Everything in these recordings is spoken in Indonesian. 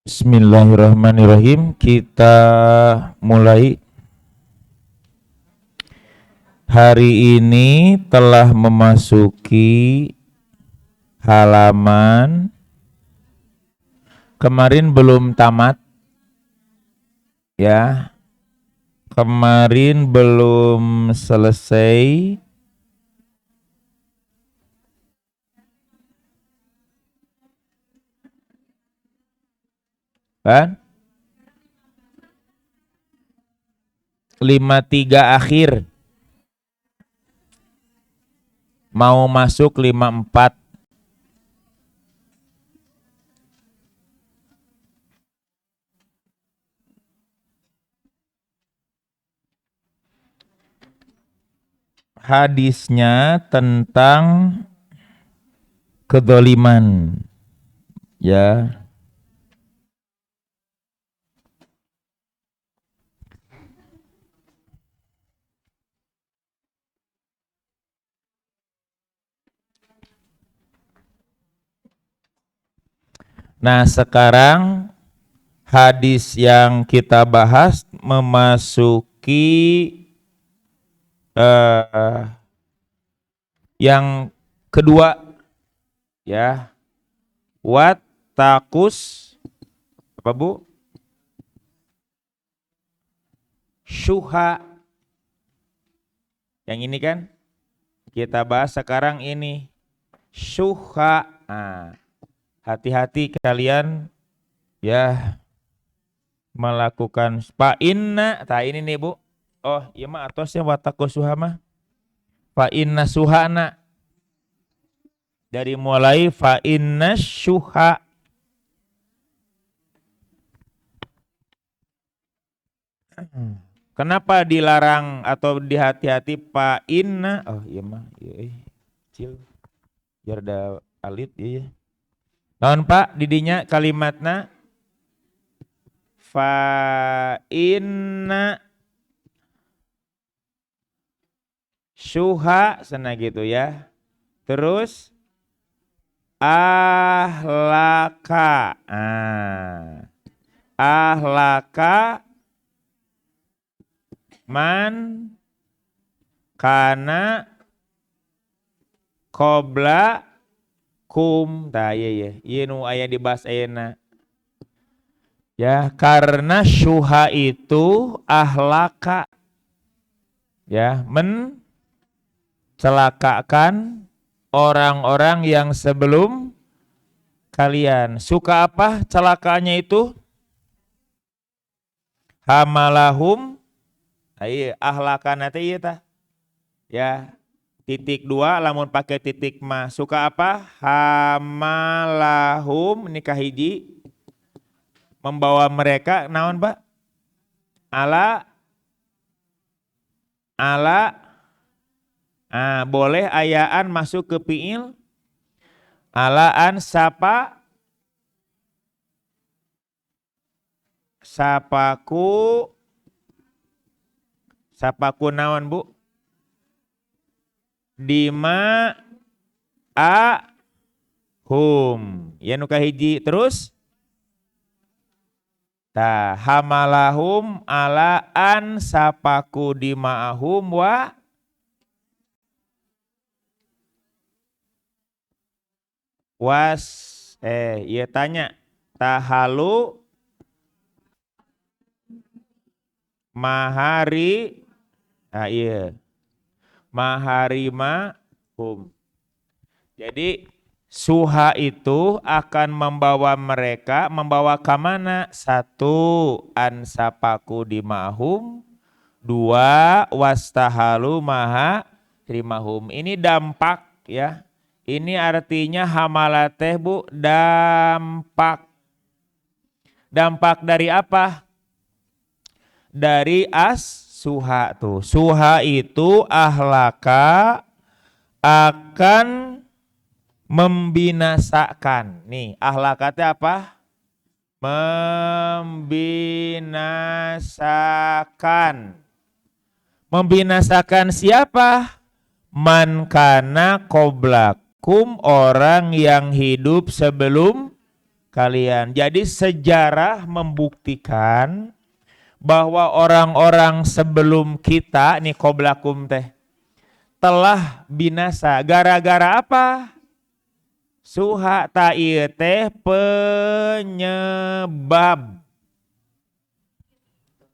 Bismillahirrahmanirrahim. Kita mulai. Hari ini telah memasuki halaman. Kemarin belum tamat. Ya. Kemarin belum selesai. Kan? 53 akhir. Mau masuk 54. Hadisnya tentang kedzaliman. Ya. Nah, sekarang hadis yang kita bahas memasuki yang kedua, ya. Wattaqus apa Bu? Syuha. Yang ini kan kita bahas sekarang ini. Syuha. Nah, hati-hati kalian ya melakukan fa'inna. Nah ini nih Bu. Oh iya mah atosnya wattaqus syuha mah. Fa'inna suhana. Dari mulai fa'inna syuha. Kenapa dilarang atau dihati-hati fa'inna? Oh iya mah. Iya, kecil. Biar ada alit iya. Naon Pak didinya kalimatna fa'inna syuha sana gitu ya. Terus ahlaka. Ahlaka man kana qabla kum. Tah iya nu aya dibahas ayeuna. Ya, karena syuha itu ahlaka. Ya, mencelakakan orang-orang yang sebelum kalian. Suka apa celakanya itu? Hamalahum. Iya, ahlakan teh ieu tah. Ya, titik 2 lamun pakai titik mah. Suka apa? Hamalahum ini kahiji. Membawa mereka naon Pak? Ala boleh ayaan masuk ke fiil alaan sapaku naon Bu? Dima hum. Ya nu kahiji terus tah hamalahum alaan sapaku dima'ahum wa iya tanya tahalu mahari iya maharima hum. Jadi suha itu akan membawa mereka membawa ke mana? 1 ansapaku dimahum, 2 wastahalu maha rimahum. Ini dampak ya. Ini artinya hamalateh Bu dampak. Dampak dari apa? Dari suha tuh. Suha itu ahlaka akan membinasakan. Nih, ahlakatnya apa? Membinasakan. Membinasakan siapa? Man kana qoblakum, orang yang hidup sebelum kalian. Jadi sejarah membuktikan bahwa orang-orang sebelum kita nih qoblakum teh telah binasa. Gara-gara apa? Suha ta'i teh penyebab.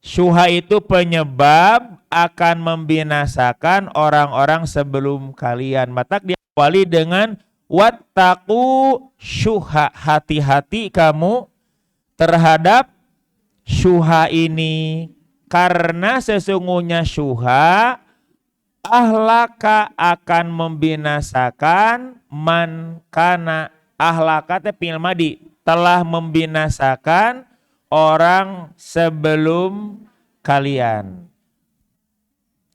Syuha itu penyebab akan membinasakan orang-orang sebelum kalian. Maka diawali dengan wattaqu syuha. Hati-hati kamu terhadap syuha ini. Karena sesungguhnya syuha ahlaka akan membinasakan man kana. Ahlaka teh fi'il madi, telah membinasakan orang sebelum kalian.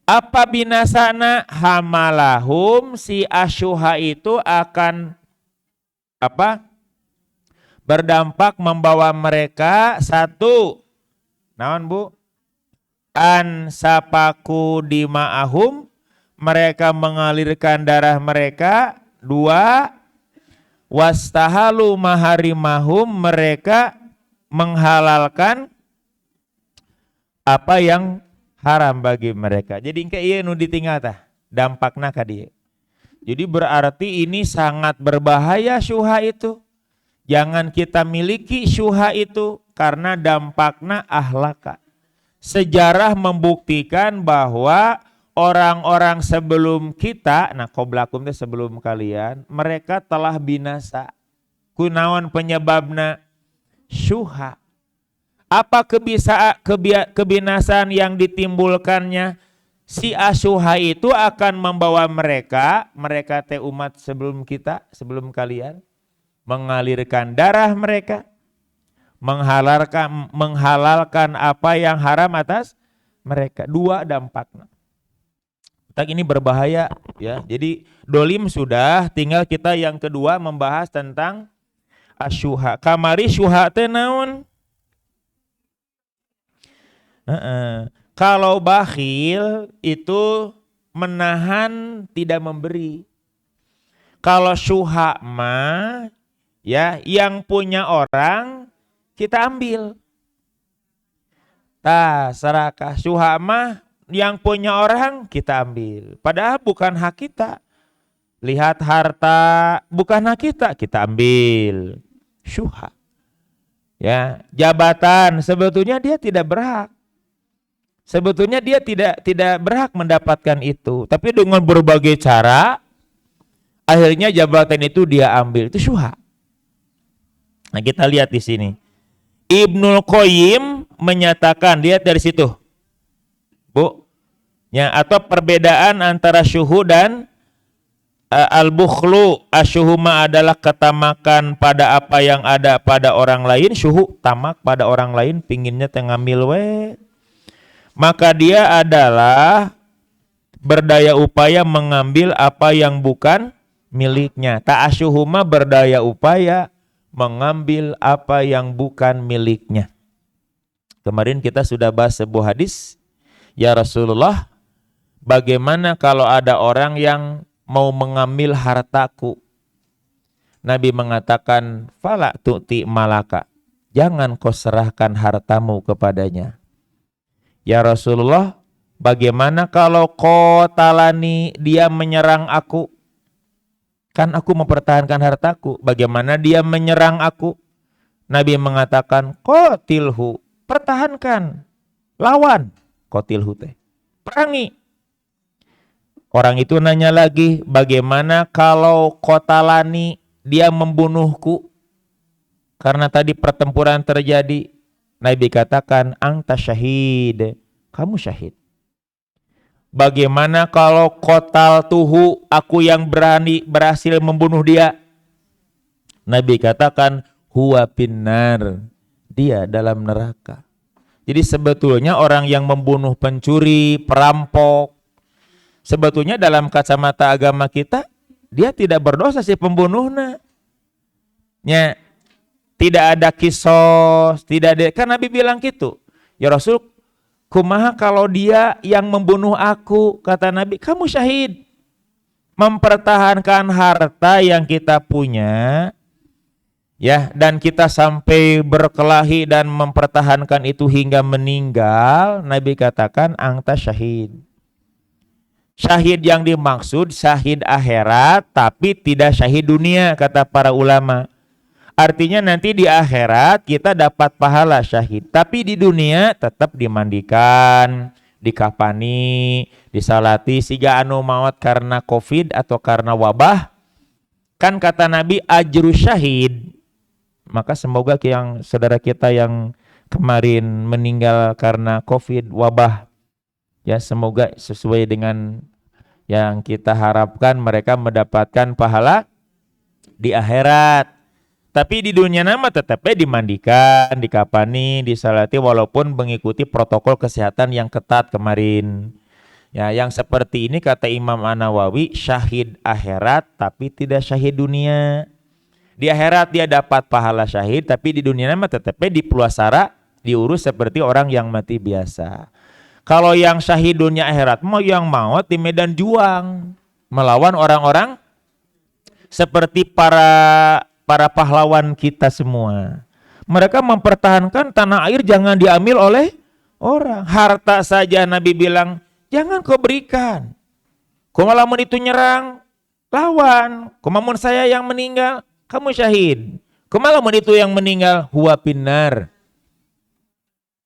Apa binasana? Hamalahum, si asyuha itu akan apa? Berdampak membawa mereka satu. Naon bu? An sapaku dima'ahum, mereka mengalirkan darah mereka. Dua, wastahalu maharimahum, mereka menghalalkan apa yang haram bagi mereka. Jadi engke ieu nu ditinggal tah dampakna ka dieu. Jadi berarti ini sangat berbahaya syuha itu. Jangan kita miliki syuha itu karena dampakna ahlaka. Sejarah membuktikan bahwa orang-orang sebelum kita, nah qoblakum teh sebelum kalian, mereka telah binasa. Kunaon penyebabna? Syuha. Apa kebinasaan yang ditimbulkannya? Si asyuha itu akan membawa mereka teh umat sebelum kita, sebelum kalian, mengalirkan darah mereka, menghalalkan apa yang haram atas mereka. Dua dampaknya. Tak ini berbahaya ya. Jadi dolim sudah, tinggal kita yang kedua membahas tentang asyuha. Kamari syuha teh naon? Kalau bakhil itu menahan tidak memberi. Kalau syuha mah ya yang punya orang kita ambil. Serakah. Syuha mah yang punya orang kita ambil. Padahal bukan hak kita. Lihat harta bukan hak kita ambil. Syuha. Ya, jabatan sebetulnya dia tidak berhak. Sebetulnya dia tidak berhak mendapatkan itu, tapi dengan berbagai cara akhirnya jabatan itu dia ambil. Itu syuha. Nah, kita lihat di sini. Ibnul Qayyim menyatakan, lihat dari situ. Bu. Ya, atau perbedaan antara syuhu dan al-bukhlu. Asyuhuma adalah ketamakan pada apa yang ada pada orang lain. Syuhu tamak pada orang lain, pinginnya tengambil we. Maka dia adalah berdaya upaya mengambil apa yang bukan miliknya. Ta'asyuhuma berdaya upaya mengambil apa yang bukan miliknya. Kemarin kita sudah bahas sebuah hadis. Ya Rasulullah, bagaimana kalau ada orang yang mau mengambil hartaku? Nabi mengatakan, fala tu'ti malaka. Jangan kau serahkan hartamu kepadanya. Ya Rasulullah, bagaimana kalau qatalani, dia menyerang aku? Kan aku mempertahankan hartaku. Bagaimana dia menyerang aku? Nabi mengatakan, qatilhu, pertahankan, lawan. Qatilhu teh, perangi. Orang itu nanya lagi, bagaimana kalau qatalani, dia membunuhku? Karena tadi pertempuran terjadi. Nabi katakan, anta syahid, kamu syahid. Bagaimana kalau qatal tuhu, aku yang berhasil membunuh dia? Nabi katakan, huwa finnar, dia dalam neraka. Jadi sebetulnya orang yang membunuh pencuri, perampok, sebetulnya dalam kacamata agama kita, dia tidak berdosa si pembunuhnya. Ya, tidak ada kisos, tidak ada. Kan Nabi bilang gitu. Ya Rasul, kumaha kalau dia yang membunuh aku? Kata Nabi, kamu syahid. Mempertahankan harta yang kita punya Ya, dan kita sampai berkelahi dan mempertahankan itu hingga meninggal, Nabi katakan anta syahid. Syahid yang dimaksud syahid akhirat tapi tidak syahid dunia, kata para ulama. Artinya nanti di akhirat kita dapat pahala syahid, tapi di dunia tetap dimandikan, dikafani, disalati. Siga anu maut karena covid atau karena wabah, kan kata Nabi ajru syahid. Maka semoga yang saudara kita yang kemarin meninggal karena covid wabah, ya semoga sesuai dengan yang kita harapkan, mereka mendapatkan pahala di akhirat. Tapi di dunia nama tetapnya dimandikan, dikafani, disalati walaupun mengikuti protokol kesehatan yang ketat kemarin. Ya, yang seperti ini kata Imam An-Nawawi syahid akhirat tapi tidak syahid dunia. Di akhirat dia dapat pahala syahid, tapi di dunia nama tetapnya dipulasara, diurus seperti orang yang mati biasa. Kalau yang syahid dunia akhirat mau yang maut di medan juang melawan orang-orang seperti para pahlawan kita semua. Mereka mempertahankan tanah air jangan diambil oleh orang. Harta saja Nabi bilang jangan kau berikan. Kumalamun itu nyerang, lawan. Kumamun saya yang meninggal, kamu syahid. Kumalamun itu yang meninggal, huwa pinnar.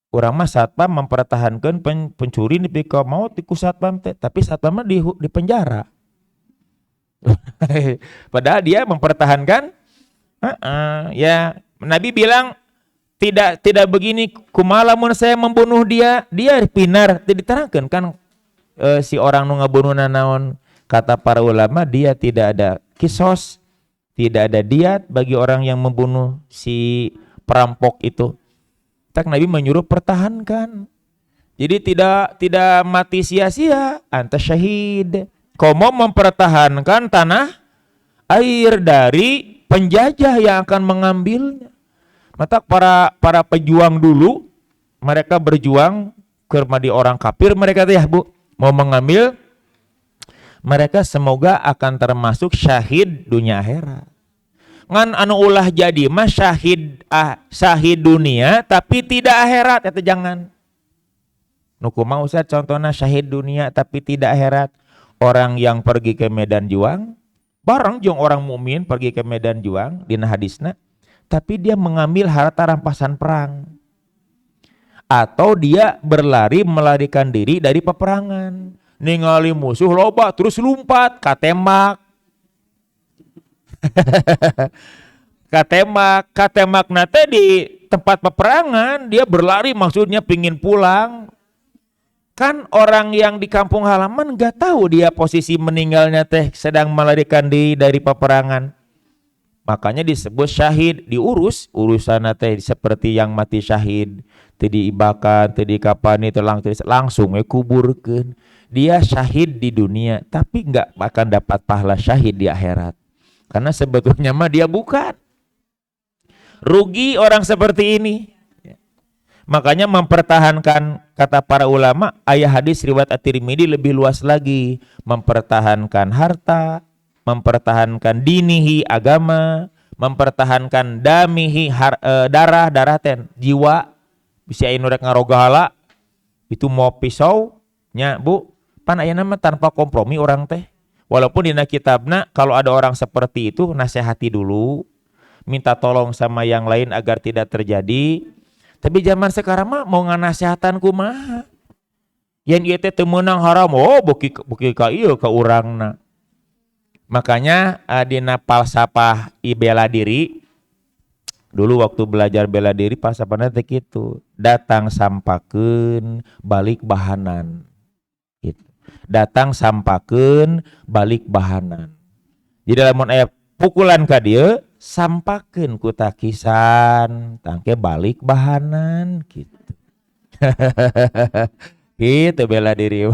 Orang mah satpam mempertahankan pencuri di pika maut di satpam teh, tapi satpam mah di penjara. Padahal dia mempertahankan. Ya Nabi bilang tidak begini. Kumalamun saya membunuh dia pinnar. Diterangkan kan si orang nu ngabunuh naon, kata para ulama dia tidak ada kisos. Tidak ada diat bagi orang yang membunuh si perampok itu. Tak Nabi menyuruh pertahankan. Jadi tidak mati sia-sia, anta syahid. Kau mau mempertahankan tanah air dari penjajah yang akan mengambilnya. Maka para pejuang dulu mereka berjuang karena di orang kafir mereka teh Bu mau mengambil. Mereka semoga akan termasuk syahid dunia akhirat. Ngan anu ulah jadi mah syahid dunia tapi tidak akhirat, eta jangan. Nu kumaha Ustaz contohna syahid dunia tapi tidak akhirat? Orang yang pergi ke medan juang bareng jeung orang mukmin pergi ke medan juang dina hadisna, tapi dia mengambil harta rampasan perang. Atau dia berlari melarikan diri dari peperangan. Ningali musuh loba terus lumpat katembak. katemak nate di tempat peperangan dia berlari maksudnya pingin pulang. Kan orang yang di kampung halaman gak tahu dia posisi meninggalnya teh sedang melarikan diri dari peperangan. Makanya disebut syahid, diurus urusan teh seperti yang mati syahid, teu diibakan, teu dikapani, teu langsung kuburkeun. Dia syahid di dunia tapi nggak akan dapat pahala syahid di akhirat karena sebetulnya mah dia bukan. Rugi orang seperti ini. Makanya mempertahankan, kata para ulama, ayat hadis riwayat At-Tirmidzi lebih luas lagi, mempertahankan harta, mempertahankan dinihi agama, mempertahankan damihi darah ten jiwa. Bisa anu rek ngarogahala itu mau pisau nya Bu, pan aya nama tanpa kompromi orang teh. Walaupun dina kitabna kalau ada orang seperti itu nasihati dulu, minta tolong sama yang lain agar tidak terjadi. Tapi zaman sekarang mah mau nganasihatan kumaha? Yang ieu teh teu meunang haram, oh beuki ka ieu ka urangna. Makanya dina falsafah bela diri dulu waktu belajar bela diri falsafahna teh kitu, datang sampakeun balik bahanan. Gitu. Datang sampakeun balik bahanan. Jadi lamun aya pukulan ka dieu sampakeun ku takisan tangke balik bahanan gitu. Gitu bela diri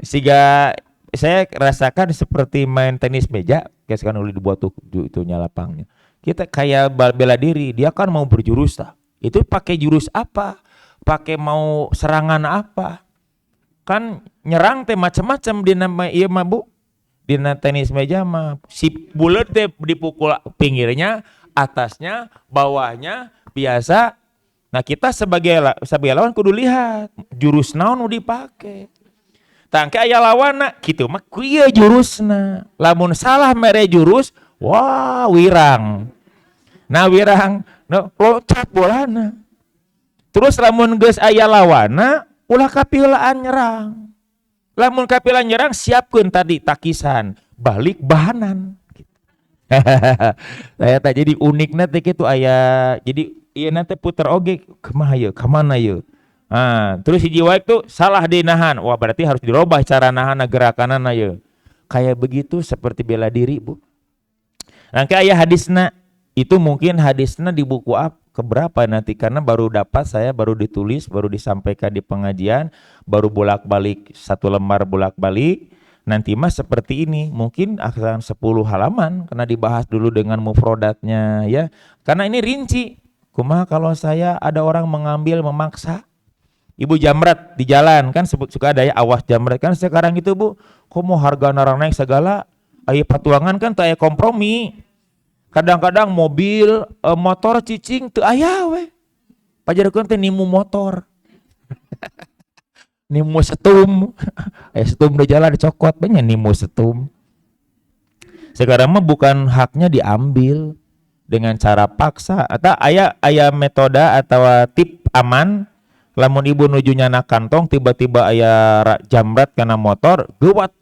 siga saya rasakan seperti main tenis meja, kayak sekarang udah dibuat tuh itunya lapangnya. Kita kayak bela diri, dia kan mau berjurus tah. Itu pakai jurus apa? Pakai mau serangan apa? Kan nyerang teh macam-macam di nama ieu mah Bu. Dina tenis meja mah si bulet teh dipukul pinggirnya, atasnya, bawahnya biasa. Nah kita sebagai lawan kudu lihat jurus naon nu dipake. Tangke aya lawanna kitu mah kieu jurusna. Lamun salah mere jurus, wah wirang. Nah wirang, no, loncat bolana. Terus lamun geus aya lawanna, ulah kapilaan nyerang. Lamun kapilaan nyerang siapkeun tadi takisan, balik bahanan. Saya tak jadi uniknya teh kitu aya. Jadi ieu nanti puter oge kumaha ye, ka mana ye. Nah, terus hiji wae tuh salah dinahan. Wah, berarti harus dirobah cara nahan gerakanana ye. Kayak begitu seperti bela diri, Bu. Nanti aya hadisna. Itu mungkin hadisna di buku keberapa nanti karena baru dapat saya baru ditulis, baru disampaikan di pengajian, baru bolak-balik satu lembar bolak-balik. Nanti mah seperti ini, mungkin akan 10 halaman karena dibahas dulu dengan mufrodatnya ya. Karena ini rinci. Kumaha kalau saya ada orang mengambil memaksa. Ibu jamret di jalan kan suka ada ya awas jamret kan sekarang itu Bu. Kok mau harga narang naik segala? Aya patuangan kan teu aya kompromi. Kadang-kadang mobil, motor cicing teu aya we. Pajarekeun teh nimu motor. Nimu setum. Setum di jalan dicokot banyak nimu setum. Sekarang mah bukan haknya diambil dengan cara paksa atau aya metode atau tip aman. Lamun ibu nuju nyana kantong tiba-tiba aya jamret kana motor, geuwat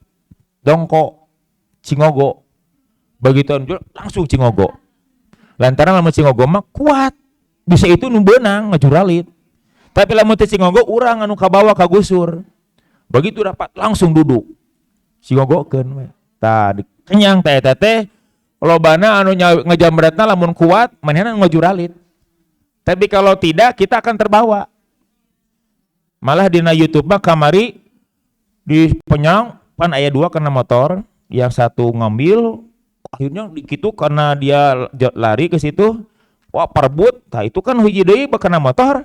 dongko cingogo. Begitu langsung cingogo. Lantaran lamun cingogo mah kuat. Bisa itu nu beunang ngajuralit. Tapi lamun teh cingogo urang anu kabawa ka gusur. Begitu dapat langsung duduk. Cingogokeun we. Tah kenyang teh eta teh lobana anu ngajamretna lamun kuat manehna ngajuralit. Tapi kalau tidak kita akan terbawa. Malah dina YouTube mah kamari di penyang pan aya 2 kena motor, yang satu ngambil akhirnya dikitu karena dia lari ke situ, wah perebut. Tah itu kan hiji deui bakana motor.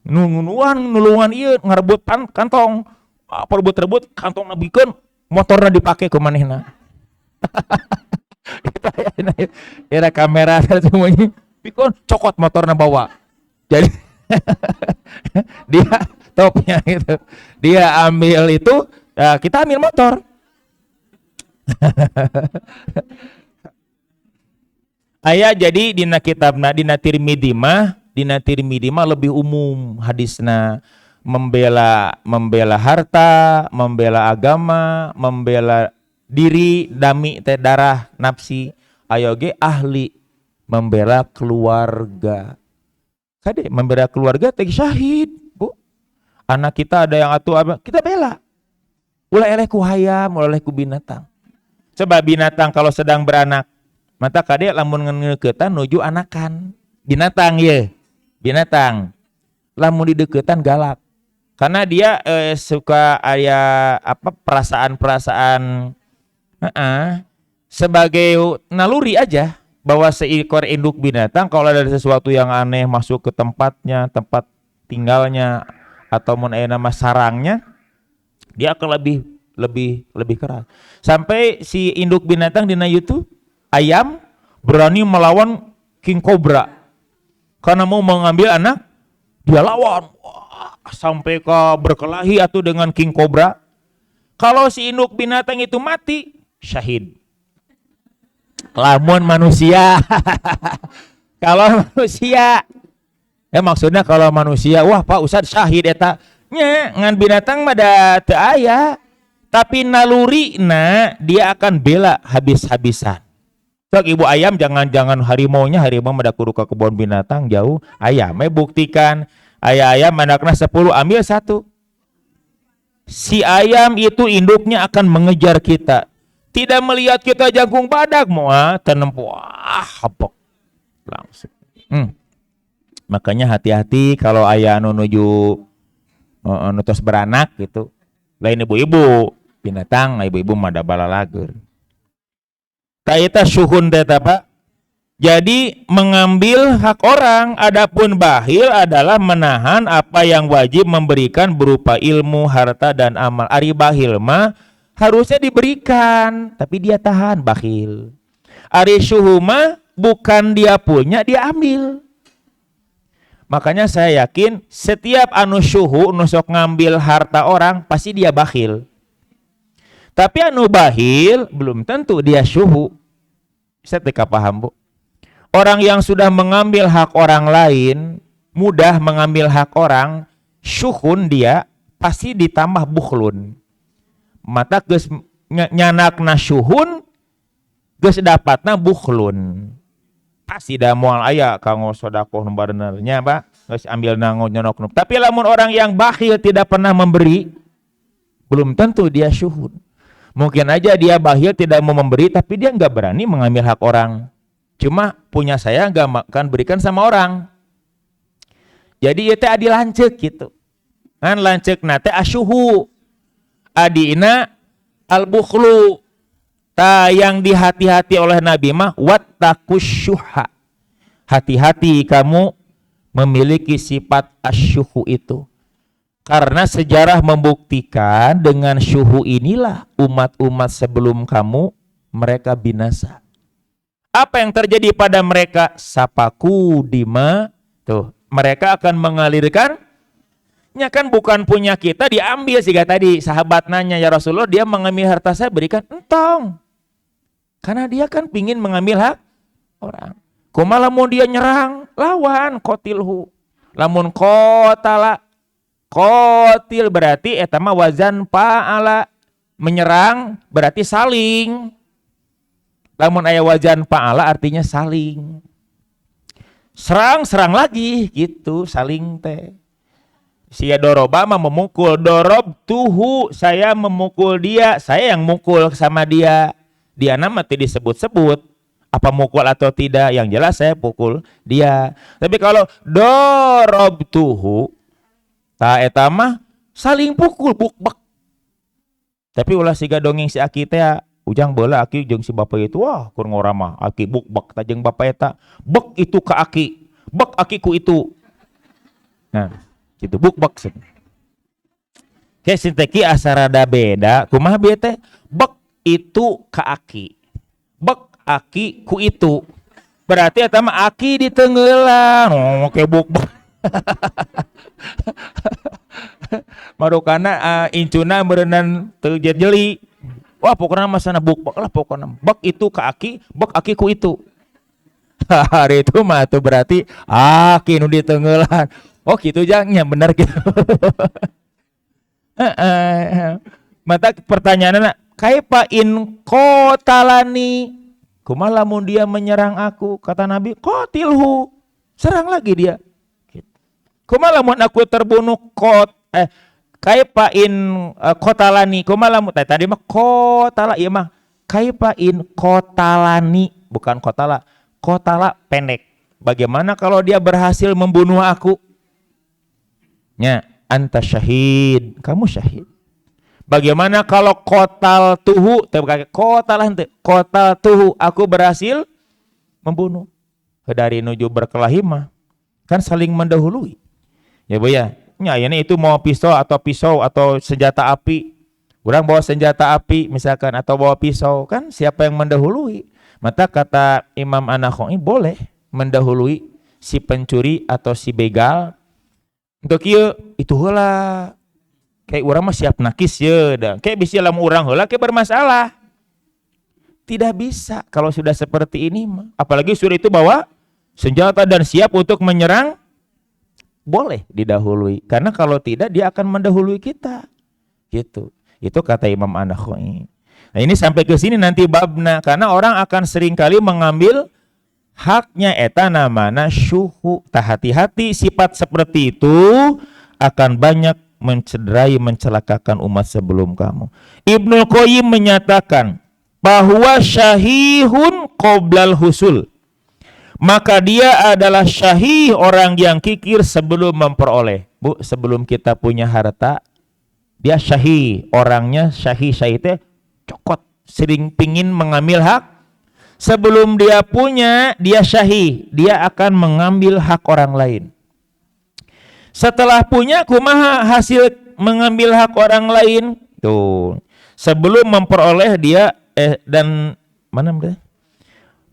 Nulungan ieu ngarebut kantong. Perebut kantong nabikeun motorna dipake ku manehna. Era kamera semuanya pikon cokot motorna bawa. Jadi dia topnya itu dia ambil itu ya kita ambil motor. Aya jadi dina kitabna dina Tirmidzi mah lebih umum hadisna membela harta, membela agama, membela diri dami teh darah nafsi. Ayo ge ahli membela keluarga. Kade membela keluarga teh syahid, Bu. Anak kita ada yang atuh kita bela. Ulah eleh ku hayam, ulah eleh ku binatang. Coba binatang kalau sedang beranak, mata kade lamun ngeuketan nuju anakan. Binatang ye. Binatang. Lamun dideuketan galak. Karena dia suka aya perasaan-perasaan sebagai naluri aja bahwa seekor induk binatang kalau ada sesuatu yang aneh masuk ke tempatnya, tempat tinggalnya atau mun aya nama sarangnya, dia akan lebih keras. Sampai si induk binatang dina YouTube ayam berani melawan king cobra karena mau mengambil anak, dia lawan. Wah, sampai ke berkelahi atau dengan king cobra. Kalau si induk binatang itu mati, syahid. Lamun manusia. Kalau manusia ya maksudnya kalau manusia, wah Pak Ustadz syahid eta nya ngan binatang mah da teu aya, tapi nalurina dia akan bela habis-habisan. Sok ibu ayam jangan harimau mah da kudu ka kebun binatang jauh. Ayam buktikan ayam anakna 10 ambil 1. Si ayam itu induknya akan mengejar kita. Tidak melihat kita jagung badak moal tenempo hapok langsung. Makanya hati-hati kalau ayah anu nuju nutus beranak gitu. Lain ibu-ibu binatang, ibu-ibu mah da balalagur. Ta eta syuhun teh Pak. Jadi mengambil hak orang, adapun bakhil adalah menahan apa yang wajib memberikan berupa ilmu, harta dan amal. Ari bakhil mah harusnya diberikan, tapi dia tahan, bakhil. Ari syuhu mah bukan dia punya, dia ambil. Makanya saya yakin setiap anu syuhu nusok ngambil harta orang pasti dia bakhil. Tapi anu bakhil belum tentu dia syuhu. Saya tidak paham, Bu. Orang yang sudah mengambil hak orang lain, mudah mengambil hak orang, syuhun dia pasti ditambah bukhlun. Mata geus nyanakna syuhun, geus dapatna bukhlun. Pasti da moal aya kanggo sedekah nu benernya, Pak. Geus ambil nango nyonok. Tapi lamun orang yang bakhil tidak pernah memberi, belum tentu dia syuhun. Mungkin aja dia bakhil tidak mau memberi, tapi dia nggak berani mengambil hak orang. Cuma punya saya nggak akan berikan sama orang. Jadi itu adi lancek gitu. Kan lancek nate asyuhu. Adina al-bukhlu. Ta yang dihati-hati oleh Nabi mah wattaqus syuha. Hati-hati kamu memiliki sifat asyuhu itu. Karena sejarah membuktikan dengan syuhu inilah umat-umat sebelum kamu mereka binasa. Apa yang terjadi pada mereka? Sapaku dima. Tuh, mereka akan mengalirkan. Nya kan bukan punya kita, diambil sih tadi sahabat nanya, ya Rasulullah, dia mengambil harta saya, berikan entong. Karena dia kan pingin mengambil hak orang. Kumaha lamun dia nyerang, lawan qatilhu. Lamun qatala, qatil berarti eta mah wazan fa'ala, menyerang berarti saling. Lamun aya wazan fa'ala artinya saling. Serang lagi gitu, saling teh. Si doroba mah memukul, dorob tuhu, saya memukul dia, saya yang mukul sama dia. Dia nama tidak disebut-sebut apa mukul atau tidak, yang jelas saya pukul dia. Tapi kalau dorob tuhu, ta eta mah saling pukul bukbek. Tapi ulah siga dongeng si aki teh, ujang bola aki jeung si bapak itu, wah kur ngorama aki bukbek ta jeung bapak eta, bek itu ke aki, bek akiku itu. Nah, itu bukbek sih. Kayak sinteki asarada beda, kumaha bieu teh? Bek itu ka aki. Bek aki ku itu. Berarti eta mah aki ditengeulan. Oh, kayak bukbek. Marukana incuna meureunnan teu jeli. Wah, pokokna masana bukbek lah pokokna. Bek itu ka aki, bek aki ku itu. Hari itu mah tuh berarti aki nu ditengeulan. Oh gitu jangnya benar gitu. Mata pertanyaannya, kaifa in qatalani? Kumaha lamun dia menyerang aku? Kata Nabi, qatilhu. Serang lagi dia. Kumaha lamun aku terbunuh kaifa in qatalani? Kumaha lamun tadi mah qatala, ieu mah kaifa in qatalani, bukan qatala. Qatala pendek. Bagaimana kalau dia berhasil membunuh aku? Nya, anta syahid, kamu syahid. Bagaimana kalau kotal tuhu, kotal tuhu, aku berhasil membunuh. Dari nuju berkelahi mah kan saling mendahului. Ya Bu ya. Nya ini itu mau pisau atau senjata api. Orang bawa senjata api misalkan atau bawa pisau, kan siapa yang mendahului? Maka kata Imam An-Nakhai boleh mendahului si pencuri atau si begal. Untuk ieu itu heula kayak urang mah siap nakis ye da. Kayak bisa lamun urang heula kayak bermasalah. Tidak bisa kalau sudah seperti ini mah. Apalagi sudah itu bawa senjata dan siap untuk menyerang, boleh didahului. Karena kalau tidak dia akan mendahului kita. Gitu. Itu kata Imam An-Nakhai. Nah, ini sampai ke sini nanti babna, karena orang akan seringkali mengambil haknya eta namana syuhu. Hati-hati, sifat seperti itu akan banyak mencederai, mencelakakan umat sebelum kamu. Ibnu Qayyim menyatakan bahwa syahihun qoblal husul, maka dia adalah syahih, orang yang kikir sebelum memperoleh. Bu, sebelum kita punya harta, dia syahih, orangnya syahih teh cokot, sering pingin mengambil hak. Sebelum dia punya, dia syahih, dia akan mengambil hak orang lain. Setelah punya, kumaha hasil mengambil hak orang lain? Tuh, Sebelum memperoleh dia dan mana dia?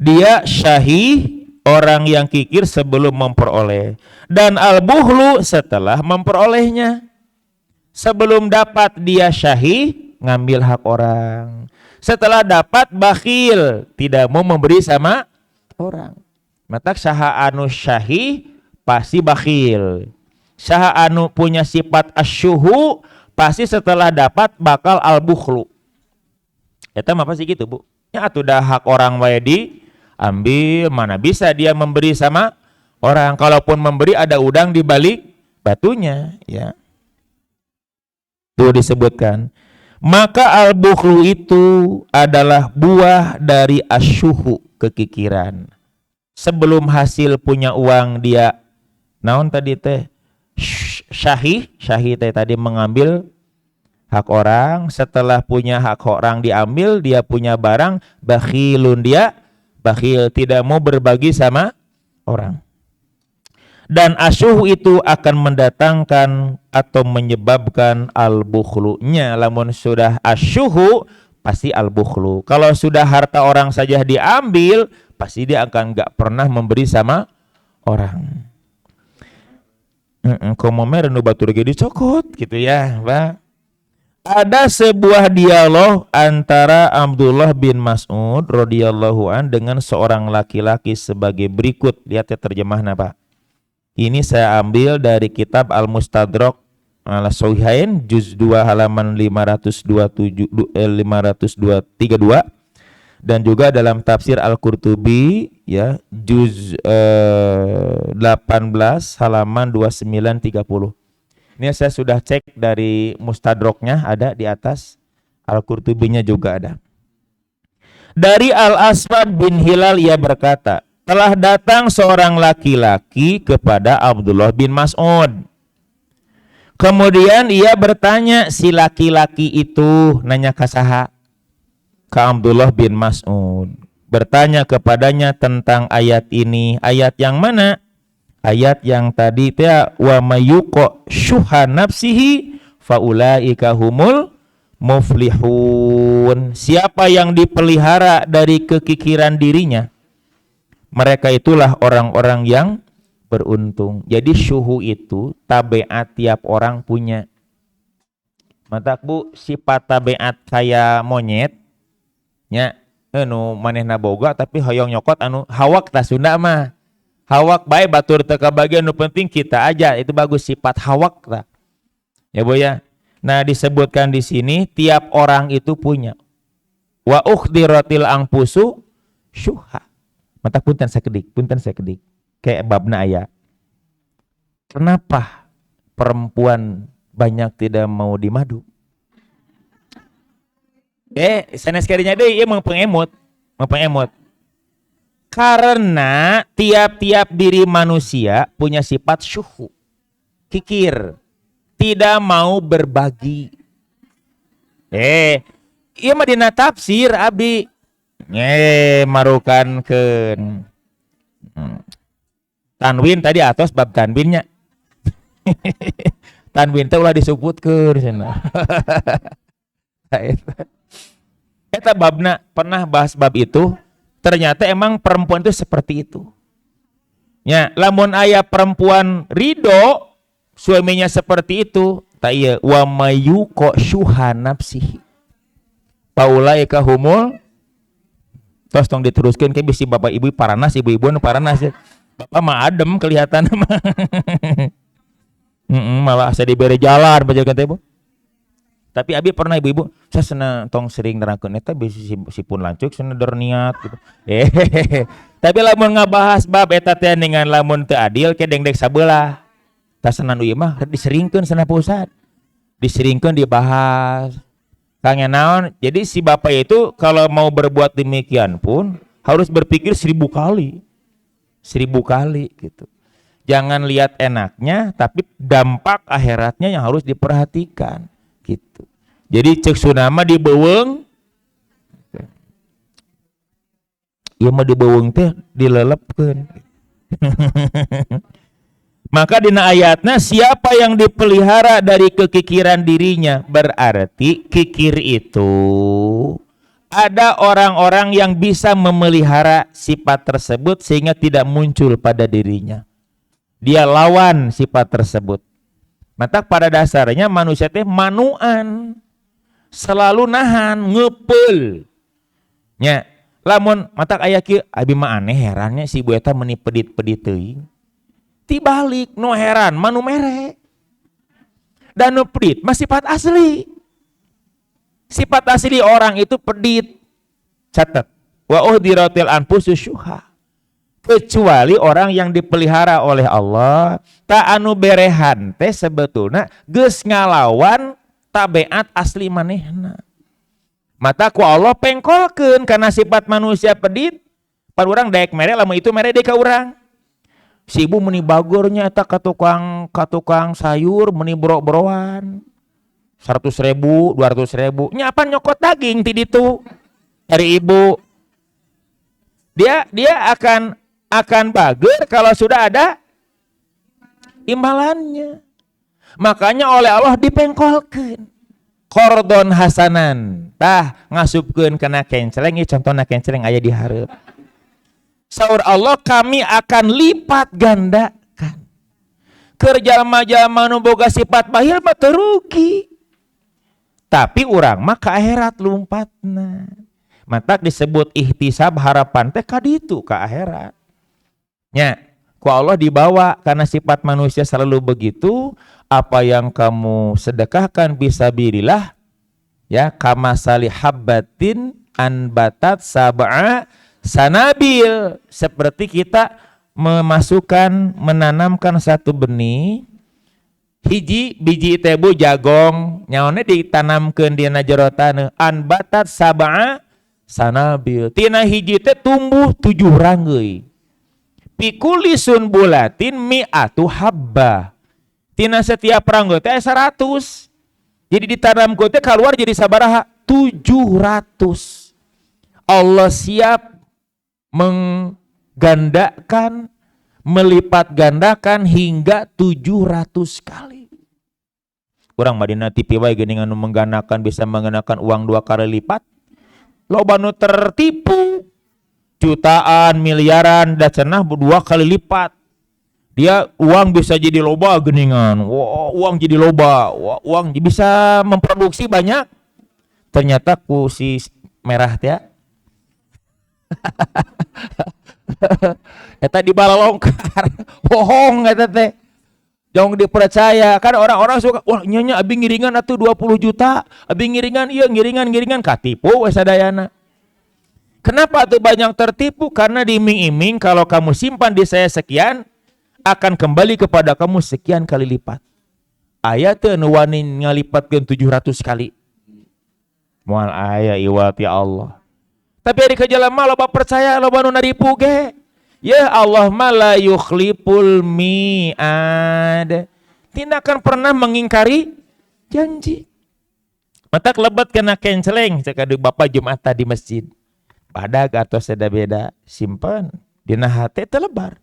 Dia syahih, orang yang kikir sebelum memperoleh, dan al-bukhlu setelah memperolehnya. Sebelum dapat dia syahih, ngambil hak orang. Setelah dapat bakhil, tidak mau memberi sama orang. Maka saha anu syahih pasti bakhil. Saha anu punya sifat asyuhu pasti setelah dapat bakal al-bukhlu. Eta mah pasti gitu, Bu. Ya atuh dah hak orang wae diambil, mana bisa dia memberi sama orang. Kalaupun memberi ada udang di balik batunya, ya. Tuh disebutkan. Maka al-bukhlu itu adalah buah dari asyuhu, kekikiran. Sebelum hasil punya uang dia naon tadi teh syahih teh tadi mengambil hak orang. Setelah punya hak orang diambil, dia punya barang, bakhilun, dia bakhil, tidak mau berbagi sama orang. Dan asyuh itu akan mendatangkan atau menyebabkan al-bukhlunya. Lamun sudah asyuhu pasti al-bukhlu. Kalau sudah harta orang saja diambil, pasti dia akan gak pernah memberi sama orang. Komomer nu batur ge dicokot gitu ya, Pak. Ada sebuah dialog antara Abdullah bin Mas'ud radhiyallahu an dengan seorang laki-laki sebagai berikut. Lihat ya terjemahnya, Pak. Ini saya ambil dari kitab Al-Mustadrak Al-Sahihain juz 2 halaman 532 dan juga dalam tafsir Al-Qurtubi ya juz 18 halaman 2930. Ini saya sudah cek dari Mustadraknya, ada di atas, Al-Qurtubinya juga ada. Dari Al-Aswad bin Hilal ia berkata, telah datang seorang laki-laki kepada Abdullah bin Mas'ud. Kemudian ia bertanya, si laki-laki itu nanya ke saha? Ke Abdullah bin Mas'ud. Bertanya kepadanya tentang ayat ini. Ayat yang mana? Ayat yang tadi teh wa mayuqa syuha nafsihi faulaika humul muflihun. Siapa yang dipelihara dari kekikiran dirinya, mereka itulah orang-orang yang beruntung. Jadi syuhu itu tabiat tiap orang punya. Mata Bu, sifat tabiat kayak monyet nya anu manehna boga tapi hoyong nyokot anu hawak ta Sunda mah. Hawak bae batur teu kabagian, nu penting kita aja, itu bagus sifat hawak ta. Ya Bu ya. Nah, disebutkan di sini tiap orang itu punya. Wa ukhdiratil anfusu syuha. Mata punten sakedik. Kayak babna aya. Kenapa perempuan banyak tidak mau dimadu? Sanes kadinya deui ieu mengpengemot. Karena tiap-tiap diri manusia punya sifat syuhu. Kikir. Tidak mau berbagi. Ieu mah dina tafsir abdi. Marukankeun. Tanwin tadi atos bab tanwinnya. Tanwin teh ulah disebutkeun cenah. Eta babna pernah bahas bab itu, ternyata emang perempuan itu seperti itu. Ya, lamun aya perempuan ridho suaminya seperti itu, ta ieu wa mayuqa syuha nafsihi. Paulaika humul. Tos tong diteruskeun ke bisi bapak ibu paranas, ibu-ibu nu paranas. Bapak mah adem kelihatan mah. Malah asa dibere jalan bajakan teh, Bu. Tapi abi pernah ibu-ibu, saya senang tong sering nerangkeun eta bisi sipun lancuk cenah deur niat gitu. Tapi lamun ngabahas bab eta teh dengan lamun teu adil ke dengdek sabelah. Tas sanan ieu mah diseringkeun cenah Pak Ustad. Diseringkeun dibahas. Kangnya naon? Jadi si bapak itu kalau mau berbuat demikian pun harus berpikir 1000 kali. 1000 kali gitu. Jangan lihat enaknya, tapi dampak akhiratnya yang harus diperhatikan gitu. Jadi cek sunama di beuweung. Ieu mah di beuweung teh dilelepkeun. Maka dina ayatna siapa yang dipelihara dari kekikiran dirinya, berarti kikir itu ada orang-orang yang bisa memelihara sifat tersebut sehingga tidak muncul pada dirinya. Dia lawan sifat tersebut. Maka pada dasarnya manusia teh manuan, selalu nahan, ngepel. Nya, lamun matak aya kieu abi mah aneh herannya si ibu eta meuni pedit-pedit teuing. Tibalik nu heran manu mere. Dan nu pedit mah sifat asli. Sifat asli orang itu pedit. Catat. Wa uhdiratil anfusus syuha. Kecuali orang yang dipelihara oleh Allah, ta anu berehan teh sebetulna geus ngalawan tabiat asli manehna. Mata ku Allah pengkolkeun karena sifat manusia pedit. Pan urang daek mere lamun itu mere deui ka urang. Si ibu meni bagornya eta ka tukang sayur meni boro-boroan 100.000, 200.000 nya apa nyokot daging ti ditu dari ibu. Dia akan bagor kalau sudah ada imbalannya. Makanya oleh Allah dipengkolkeun qordon hasanan tah ngasupkeun kana kenceleng. Ieu contohna kenceleng aya di hareup. Saur Allah kami akan lipat gandakan. Keur jalma-jalma nu boga sifat bakhil mah teu rugi. Tapi urang mah ka akhirat lumpatna. Mata disebut ihtisab harapan teh ka ditu ka akhirat. Nya, ku Allah dibawa karena sifat manusia selalu begitu. Apa yang kamu sedekahkan fisabilillah ya kama salihabbatin anbatat sab'a sanabil, seperti kita menanamkan satu benih hiji biji tebu jagong nyaone ditanamkeun dina jero taneuh anbatat sab'a sanabil, tina hiji teh tumbuh 7 ranggeuy pikuli sunbulatin mi'atu habba, tina setiap ranggeuy teh 100, jadi ditanamkeun teh keluar jadi sabaraha 700. Allah siap menggandakan, melipat gandakan hingga 700 kali. Urang Madinah TV wae geuning anu menggandakan bisa menggandakan uang 2 kali lipat. Loba nu tertipu jutaan, miliaran da cenah 2 kali lipat. Dia uang bisa jadi loba geuningan. Uang jadi loba, uang bisa memproduksi banyak. Ternyata ku si merah teh eta dibalalongkar bohong eta teh jangan dipercaya kan orang-orang suka wah nyonya abi ngiringan atuh 20 juta abi ngiringan ieu ngiringan katipu we sadayana. Kenapa tuh banyak tertipu? Karena diiming-iming kalau kamu simpan di saya sekian akan kembali kepada kamu sekian kali lipat. Aya teu nu wani ngalipatkeun 700 kali moal aya iwat ya Allah. Tapi ari ka jalema loba percaya loba nu naripu ge. Ya Allah ma la yukhliful mi'ad. Tidak akan pernah mengingkari janji. Matak lebat kena kenceleng cek adu Bapak Jumat di masjid. Badag atau seda beda simpen dina hate telebar.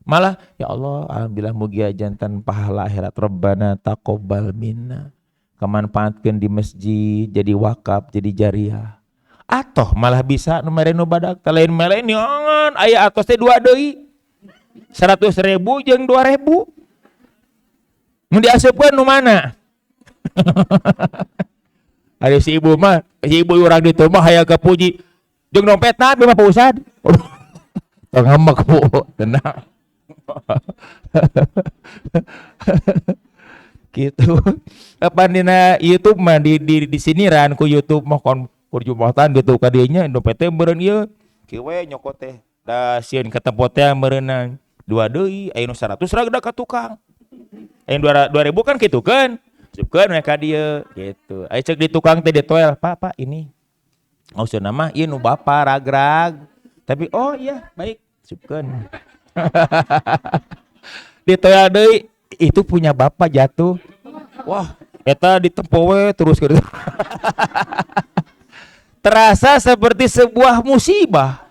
Malah ya Allah alhamdulillah mugia jantan pahala akhirat Rabbana taqabbal minna. Kemanfaatkeun di masjid jadi wakaf jadi jariah. Atoh malah bisa nu mere nu badag teh lain mere nyangan aya atos teh 2 deui 100.000 jeung 2.000 mun diasupkeun nu mana ari si ibu mah si ibu urang ditu mah hayang kapuji jeung dompetna abi mah Pak Ustad tong hamak bu tenang gitu apa dina YouTube mah di siniran ku YouTube mah kon perjumatan gitu kadinya dompetnya meureun ieu kieu we nyokot teh da sieun ka tempat teh meureunna 2 deui aya nu 100 ragda ka tukang aya 2000 kan kitukeun supkeun we ka dieu gitu aya ceuk di tukang teh ditoel pak ini maksudna mah ieu nu bapa ragrag tapi oh iya baik supkeun ditoel deui itu punya bapak jatuh wah eta ditempo we terus gitu terasa seperti sebuah musibah.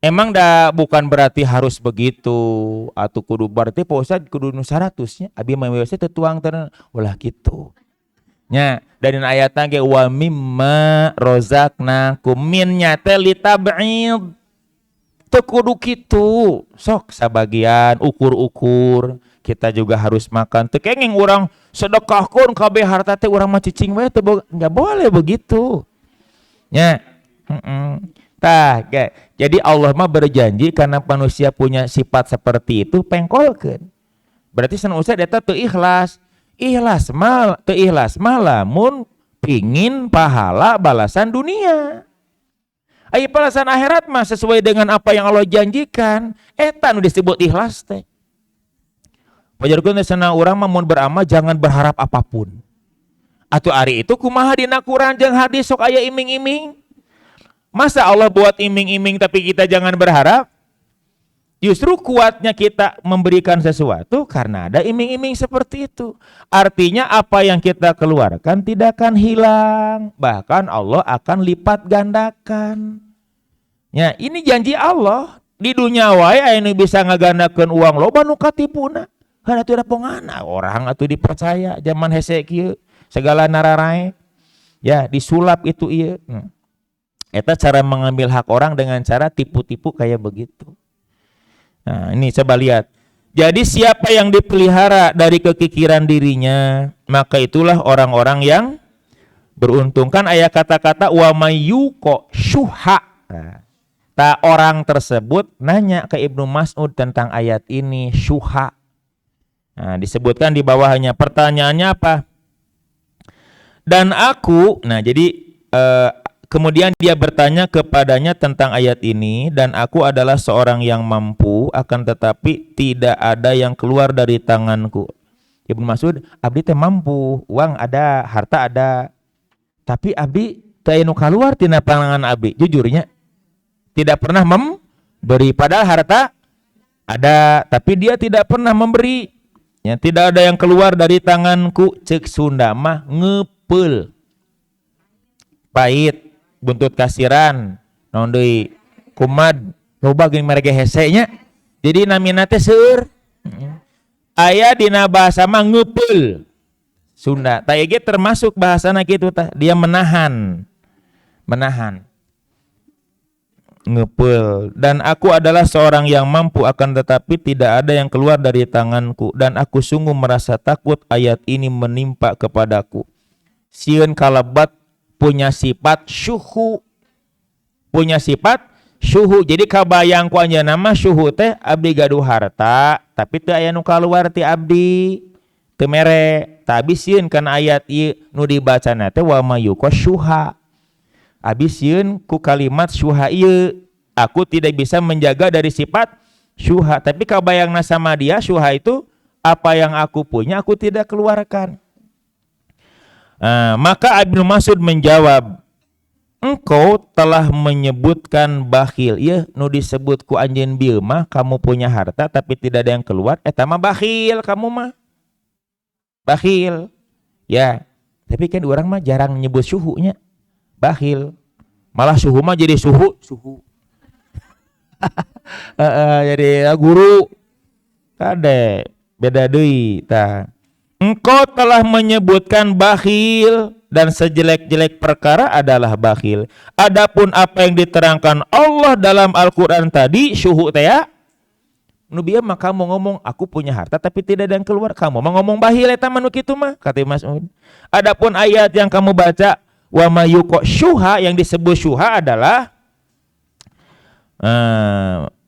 Emang dah bukan berarti harus begitu atau kudu berarti Pak Ustad kudu nu 100-nya abi mah biasa tetuang teh ulah kitu. Nya dari ayatna ge wa mimma rozaqnakum min nya teh litab'id. Teu kudu kitu. Sok sabagian ukur-ukur kita juga harus makan. Teu kenging urang sedekahkeun kabeh harta teh urang mah cicing we teh enggak boleh begitu. Nya. Tah, jadi Allah mah berjanji karena manusia punya sifat seperti itu pengkolkeun. Berarti sana usah eta teu ikhlas. Ikhlas mah lamun pingin pahala balasan dunia. Aya balasan akhirat mah sesuai dengan apa yang Allah janjikan. Eta nu disebut ikhlas teh. Pajarkeun sana urang mah mun beramal jangan berharap apapun. Atuh ari itu kumaha dina Quran jeung hadis sok aya iming-iming. Masa Allah buat iming-iming tapi kita jangan berharap? Justru kuatnya kita memberikan sesuatu karena ada iming-iming seperti itu. Artinya apa yang kita keluarkan tidak akan hilang. Bahkan Allah akan lipat gandakan. Ya, ini janji Allah. Di dunia wae anu bisa ngagandakeun uang loba nu katipuna. Kana teu pongana orang atuh dipercaya zaman hese kieu segala nararae. Ya, disulap itu ieu. Eta cara mengambil hak orang dengan cara tipu-tipu kayak begitu. Nah ini coba lihat. Jadi siapa yang dipelihara dari kekikiran dirinya, maka itulah orang-orang yang beruntung. Kan ayat kata-kata wa mayyuqa syuha. Nah, orang tersebut nanya ke Ibnu Mas'ud tentang ayat ini syuha. Nah, disebutkan di bawahnya pertanyaannya apa? Dan aku, nah jadi kemudian dia bertanya kepadanya tentang ayat ini, dan aku adalah seorang yang mampu, akan tetapi tidak ada yang keluar dari tanganku. Ibnu Mas'ud, abdi teh mampu, uang ada, harta ada, tapi abdi teu anu kaluar tina pandangan abdi. Jujurnya tidak pernah memberi, padahal harta ada, tapi dia tidak pernah memberi. Ya, tidak ada yang keluar dari tanganku, cek Sunda mah ngepeul. Pahit. Buntut kasiran naon deui kumad loba geuning merege hese nya. Jadi namina teh seueur. Aya dina bahasa mah ngepeul Sunda. Tah ge termasuk bahasana kitu tah. Dia menahan. Ngepeul. Dan aku adalah seorang yang mampu akan tetapi tidak ada yang keluar dari tanganku dan aku sungguh merasa takut ayat ini menimpa kepadaku. Sieun kalabat punya sifat syuhu. Jadi kabayang ku anjeunna mah syuhu teh abdi gaduh harta tapi teu aya nu kaluar ti abdi teu mere. Tapi sieun kana ayat ieu nu dibacana teh wa mayyuqa syuha. Abi sieun ku kalimat syuha ieu aku tidak bisa menjaga dari sifat syuha, tapi kabayangna sama dia syuha itu apa yang aku punya aku tidak keluarkan. Maka Ibnu Mas'ud menjawab, engkau telah menyebutkan bakhil. Ya, nu disebut ku anjeun bieu mah kamu punya harta tapi tidak ada yang keluar, eta mah bakhil kamu mah. Bakhil. Ya, tapi kan orang mah jarang nyebut syuhunya. Bakhil. Malah syuhu mah jadi suhu. Jadi guru. Kade beda deui tah. Engkau telah menyebutkan bakhil dan sejelek-jelek perkara adalah bakhil. Adapun apa yang diterangkan Allah dalam Al-Quran tadi, syuhu teh ya. Nubiya mah kamu ngomong aku punya harta tapi tidak ada yang keluar. Kamu mah ngomong bakhil eta mah nu kitu mah kata Mas'ud. Adapun ayat yang kamu baca wa mayyuqa syuha yang disebut syuha adalah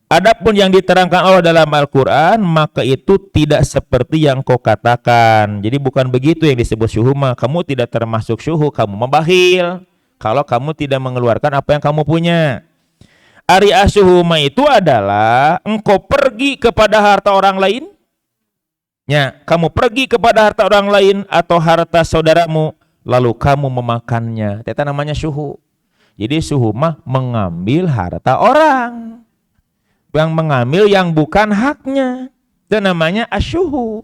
adapun yang diterangkan Allah dalam Al-Quran maka itu tidak seperti yang kau katakan. Jadi bukan begitu yang disebut syuhu mah. Kamu tidak termasuk syuhu, kamu membahil kalau kamu tidak mengeluarkan apa yang kamu punya. Ari asyuhu mah itu adalah engkau pergi kepada harta orang lain. Ya, kamu pergi kepada harta orang lain atau harta saudaramu lalu kamu memakannya. Itu namanya syuhu. Jadi syuhu mah mengambil harta orang. Yang mengambil yang bukan haknya, itu namanya asyuhu.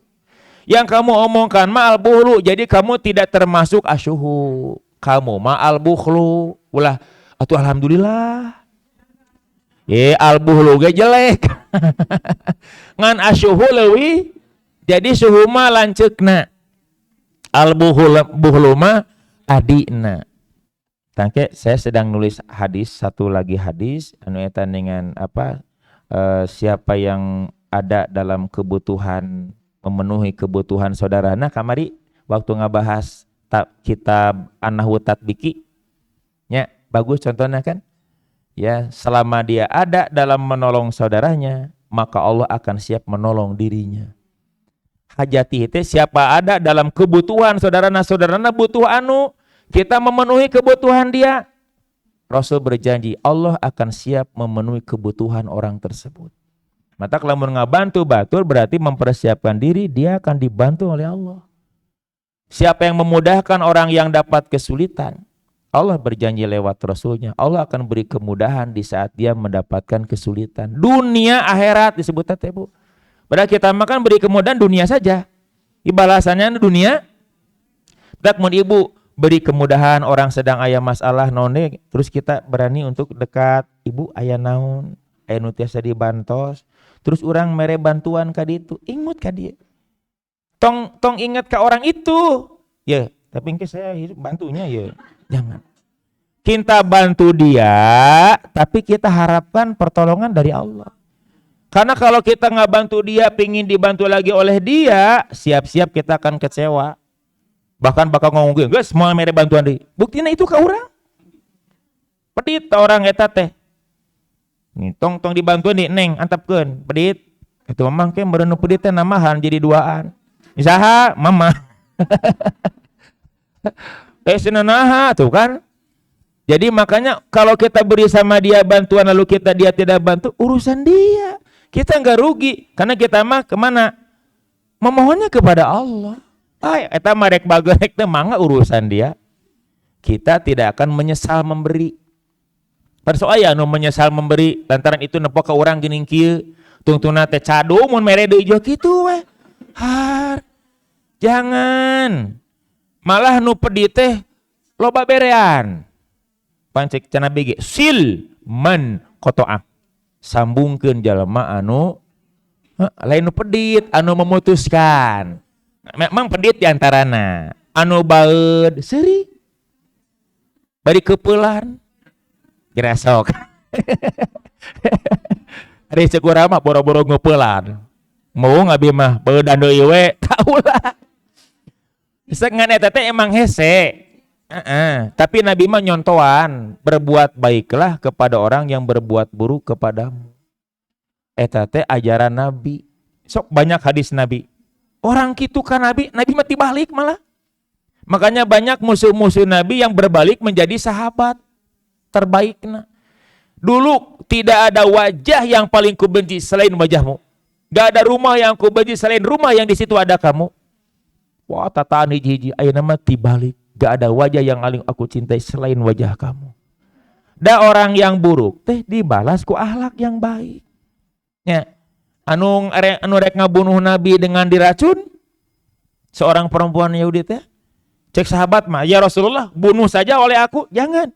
Yang kamu omongkan ma al-bukhlu, jadi kamu tidak termasuk asyuhu. Kamu ma al-bukhlu. Ulah, atuh alhamdulillah. Albuhlu ge jelek. Ngan asyuhu leuwih jadi suhu mah lanceukna. Albuhlu mah adina. Tangke saya sedang nulis hadis, satu lagi hadis anu eta dengan apa siapa yang ada dalam kebutuhan memenuhi kebutuhan saudarana kamari waktu ngabahas kitab An-Nahwu Tatbiki nya bagus contohnya kan ya, selama dia ada dalam menolong saudaranya maka Allah akan siap menolong dirinya. Hajati itu siapa ada dalam kebutuhan saudarana butuh anu kita memenuhi kebutuhan dia, Rasul berjanji Allah akan siap memenuhi kebutuhan orang tersebut. Maka kalau ngabantu batur berarti mempersiapkan diri, dia akan dibantu oleh Allah. Siapa yang memudahkan orang yang dapat kesulitan, Allah berjanji lewat Rasulnya, Allah akan beri kemudahan di saat dia mendapatkan kesulitan. Dunia akhirat disebut teh Bu. Berarti kita makan beri kemudahan dunia saja. Ibalasannya dunia. Tak mun ibu beri kemudahan orang sedang aya masalah none, terus kita berani untuk dekat, ibu aya naon, aya nu tiasa dibantos. Terus orang mere bantuan ka ditu, ingut ka dia. Tong ingat ke orang itu. Ya, tapi engke saya hidup bantunya ya. Jangan. Kita bantu dia, tapi kita harapkan pertolongan dari Allah. Karena kalau kita nggak bantu dia, pingin dibantu lagi oleh dia, siap-siap kita akan kecewa. Bahkan bakal ngomong, guys, semua mere bantuan di. Buktinya itu ke orang. Pedit orang eta teh. Nih, tong dibantuan di neng antapkeun pedit. Itu memang ke merenung pedit teh namahan jadi duaan. Isaha mama. Senanaha tuh kan. Jadi makanya kalau kita beri sama dia bantuan lalu dia tidak bantu, urusan dia. Kita enggak rugi karena kita mah kemana? Memohonnya kepada Allah. Eta mah rek bagerek teh mangga urusan dia. Kita tidak akan menyesal memberi. Persoaya anu menyesal memberi lantaran itu nepok ke orang geuning kieu. Tungtuna teh cado mun mere deui jo kitu we. Jangan. Malah nu pedih teh loba berean. Pancek cenah bege sil man qota'ah. Sambungkeun jalma anu lain nu pedit anu memutuskan. Memang pedit diantarana anu baeud seuri bari keupelan geresok. Ari cekura mah boro-boro ngeupelan. Mau ngabi mah beudan deui we taulah. Sengan eta teh emang hese. Tapi Nabi mah nyontoan, berbuat baiklah kepada orang yang berbuat buruk kepadamu. Eta teh ajaran Nabi. Sok banyak hadis Nabi. Orang kitu kan Nabi mah tibalik malah. Makanya banyak musuh-musuh Nabi yang berbalik menjadi sahabat terbaiknya. Dulu tidak ada wajah yang paling kubenci selain wajahmu. Gak ada rumah yang kubenci selain rumah yang di situ ada kamu. Wah, tataan hiji-hiji ayeuna mah tibalik. Gak ada wajah yang paling aku cintai selain wajah kamu. Da orang yang buruk teh dibalas ku akhlak yang baik. Ya, anu rek ngabunuh Nabi dengan diracun, seorang perempuan Yahudi teh cek sahabat mah, ya Rasulullah, bunuh saja oleh aku, jangan.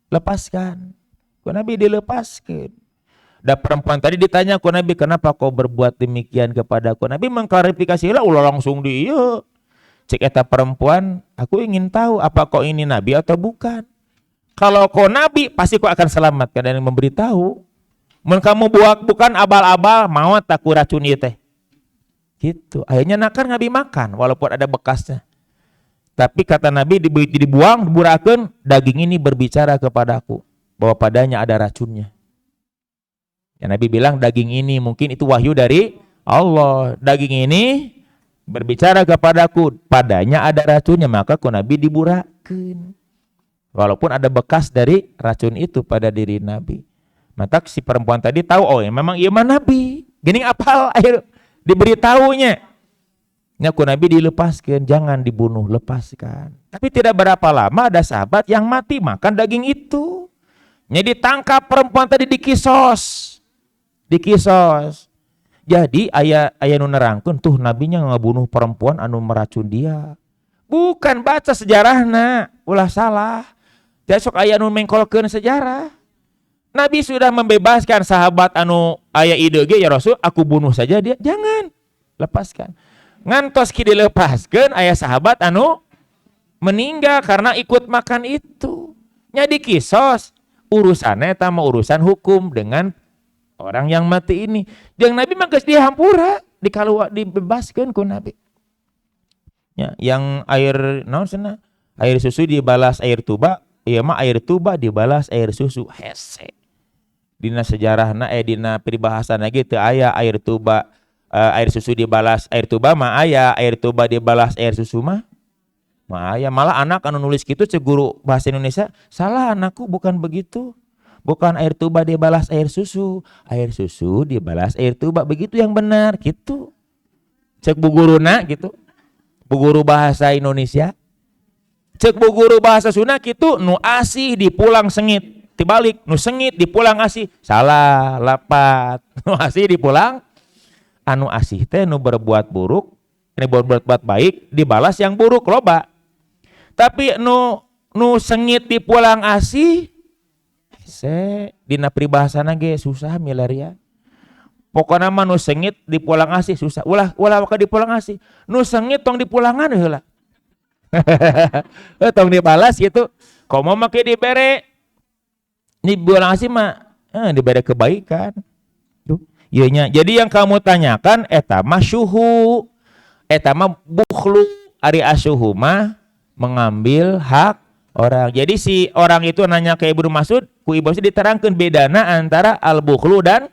Lepaskan. Ku Nabi dilepaskan. Da perempuan tadi ditanya ku Nabi, kenapa kau berbuat demikian kepadaku? Nabi mengklarifikasi lah, ulah langsung dia. Cek eta perempuan, aku ingin tahu apa kau ini Nabi atau bukan. Kalau kau Nabi, pasti kau akan selamat. Karena yang memberitahu. Mun kamu bukan abal-abal, mawat aku racun ieu teh. Gitu. Akhirnya nakar Nabi makan, walaupun ada bekasnya. Tapi kata Nabi dibuang, diburakeun, daging ini berbicara kepadaku bahwa padanya ada racunnya. Ya, Nabi bilang daging ini mungkin itu wahyu dari Allah. Daging ini berbicara kepadaku, padanya ada racunnya, maka ku Nabi diburakeun. Walaupun ada bekas dari racun itu pada diri Nabi. Maka si perempuan tadi tahu, oh ya memang iya mah Nabi. Gini apal akhir diberitahunya. Ya ku Nabi dilepaskan, jangan dibunuh, lepaskan. Tapi tidak berapa lama ada sahabat yang mati makan daging itu. Jadi ditangkap perempuan tadi dikisos. Jadi aya nu nerangkeun tuh nabinya ngabunuh perempuan anu meracun dia. Bukan baca sejarahna, ulah salah. Besok aya nu mengkolkeun sejarah. Nabi sudah membebaskan sahabat anu aya ide ge ya Rasul, aku bunuh saja dia. Jangan, lepaskan. Ngantos ki dilepaskeun aya sahabat anu meninggal karena ikut makan itu. Nya dikisos. Urusannya eta mah urusan hukum dengan orang yang mati ini. Jeung Nabi mah geus dihampura, dibebaskeun ku Nabi. Ya, yang air naon cenah? Air susu dibalas air tuba, ieu mah air tuba dibalas air susu. Hese. Dina sejarahna dina peribahasana ge teu aya air tuba air susu dibalas air tuba mah aya, air tuba dibalas air susu mah aya. Malah anak anu nulis kitu cek guru bahasa Indonesia, salah anakku, bukan begitu. Bukan air tuba dibalas air susu dibalas air tuba, begitu yang benar gitu. Cek bu guruna gitu. Bu guru bahasa Indonesia. Cek bu guru bahasa Sunda gitu, nu asih dipulang sengit. Dibalik, nu sengit dipulang asih. Salah, lapat. Nu asih dipulang anu asih teh nu berbuat buruk, ini berbuat baik dibalas yang buruk loba. Tapi nu sengit dipulang asih dina peribahasana ge susah milaria. Pokona mah nu sengit dipulang asih susah. Ulah ka dipulang asih. Nu sengit tong dipulangan heula. Tong dibalas gitu. Komo make dibere. Ini pulang asih mah dibere kebaikan. Tuh. Ieu nya. Jadi yang kamu tanyakan eta mah syuhu. Eta mah bukhlu. Ari asyuhu mah mengambil hak orang. Jadi si orang itu nanya ke Ibnu Mas'ud, ku Ibnu Mas'ud diterangkan bedana antara al-bukhlu dan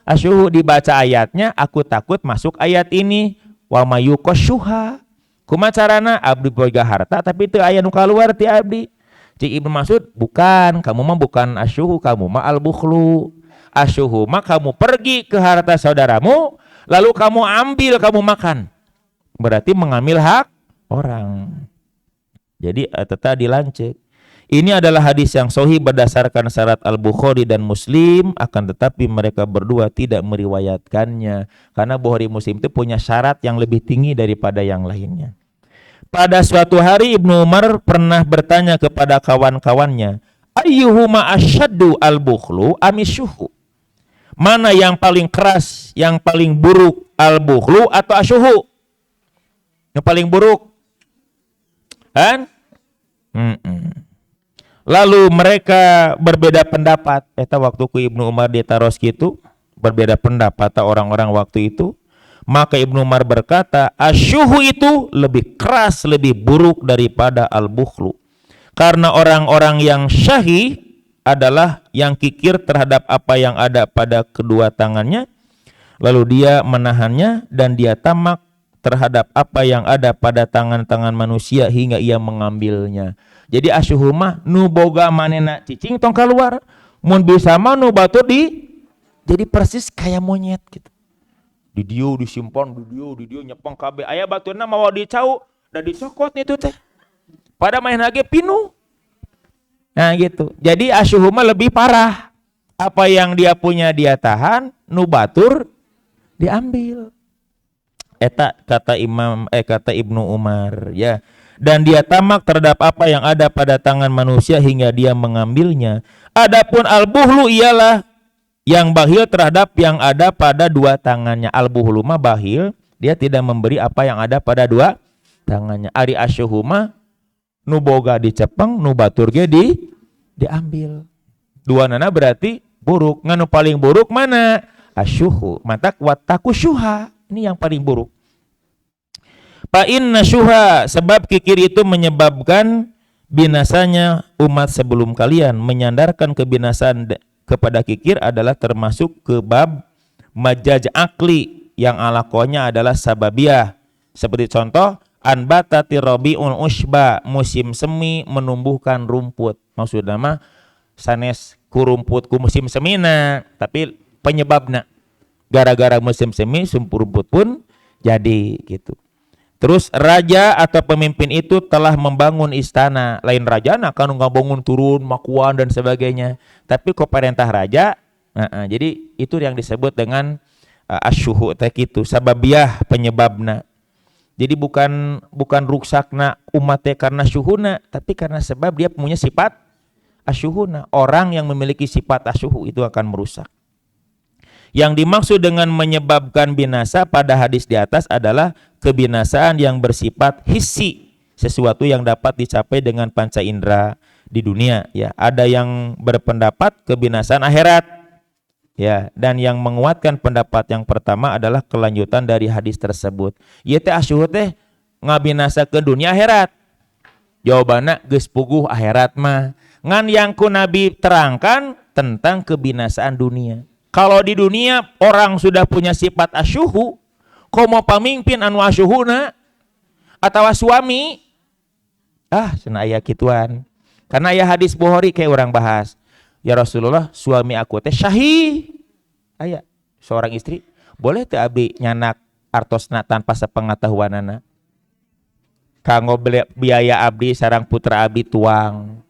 asyuhu. Dibaca ayatnya, aku takut masuk ayat ini. Wa mayuqasyuha. Kumaha carana? Abdi boga harta tapi teu aya nu kaluar ti abdi. Cik Ibnu Mas'ud, bukan, kamu mah bukan asyuhu, kamu mah al-bukhlu. Asyuhu mah kamu pergi ke harta saudaramu, lalu kamu ambil, kamu makan. Berarti mengambil hak orang. Jadi tetap dilancek. Ini adalah hadis yang sahih berdasarkan syarat Al-Bukhari dan Muslim, akan tetapi mereka berdua tidak meriwayatkannya karena Bukhari Muslim itu punya syarat yang lebih tinggi daripada yang lainnya. Pada suatu hari Ibnu Umar pernah bertanya kepada kawan-kawannya, ayyuhuma asyaddu al-bukhlu amisyuhu? Mana yang paling keras, yang paling buruk, al-bukhlu atau asyuhu? Yang paling buruk kan? Lalu mereka berbeda pendapat. Eta waktu ku Ibnu Umar ditaros gitu, berbeda pendapat orang-orang waktu itu. Maka Ibnu Umar berkata, asyuhu itu lebih keras, lebih buruk daripada al-bukhlu. Karena orang-orang yang syahih adalah yang kikir terhadap apa yang ada pada kedua tangannya, lalu dia menahannya, dan dia tamak terhadap apa yang ada pada tangan-tangan manusia hingga ia mengambilnya. Jadi asyuhu mah nu boga manena cicing tong keluar, mun bisa mah nu batur jadi persis kayak monyet gitu. Di dieu disimpan, di dieu nyepeng kabeh. Aya baturna mawa dicau da dicokot itu teh. Pada main lagi pinu. Nah gitu. Jadi asyuhu mah lebih parah. Apa yang dia punya dia tahan, nu batur diambil. Eta kata Ibnu Umar ya. Dan dia tamak terhadap apa yang ada pada tangan manusia hingga dia mengambilnya. Adapun al-buhlu ialah yang bakhil terhadap yang ada pada dua tangannya. Al-buhlu mah bakhil, dia tidak memberi apa yang ada pada dua tangannya. Ari asyuhu mah nu boga dicepeng, nu batur ge diambil. Dua nana berarti buruk. Nganu paling buruk mana? Asyuhu. Mata wattaku syuha. Ini yang paling buruk. Fa inna syuha, sebab kikir itu menyebabkan binasanya umat sebelum kalian. Menyandarkan kebinasaan kepada kikir adalah termasuk ke bab majaj akli yang alakonya adalah sababiyah. Seperti contoh, anbatati rabiul ushba, musim semi menumbuhkan rumput. Maksudnya mah sanes ku rumput ku musim semina, tapi penyebabnya gara-gara musim semi rumput pun jadi gitu. Terus raja atau pemimpin itu telah membangun istana. Lain raja nak kan ngabangun turun makuan dan sebagainya. Tapi kok perintah raja, jadi itu yang disebut dengan asyuhu teh kitu, sababiyah penyebabna. Jadi bukan ruksakna umatnya karena syuhuna, tapi karena sebab dia punya sifat asyuhuna. Orang yang memiliki sifat asyuhu itu akan merusak. Yang dimaksud dengan menyebabkan binasa pada hadis di atas adalah kebinasaan yang bersifat hissi, sesuatu yang dapat dicapai dengan panca indera di dunia. Ya, ada yang berpendapat kebinasaan akhirat. Ya, dan yang menguatkan pendapat yang pertama adalah kelanjutan dari hadis tersebut. Ieu teh asyuh teh ngabinasa ke dunia akhirat. Jawabannya geus puguh akhirat mah. Ngan yang ku Nabi terangkan tentang kebinasaan dunia. Kalau di dunia orang sudah punya sifat asyuhu, komo pamimpin anu asyuhuna atau suami, cenah aya kituan. Karena aya hadis Bukhari kayak orang bahas. Ya Rasulullah, suami aku teh syahih. Aya seorang istri, boleh teh abdi nyanak artosna tanpa sepengetahuanana. Kanggo biaya abdi sarang putra abdi tuang.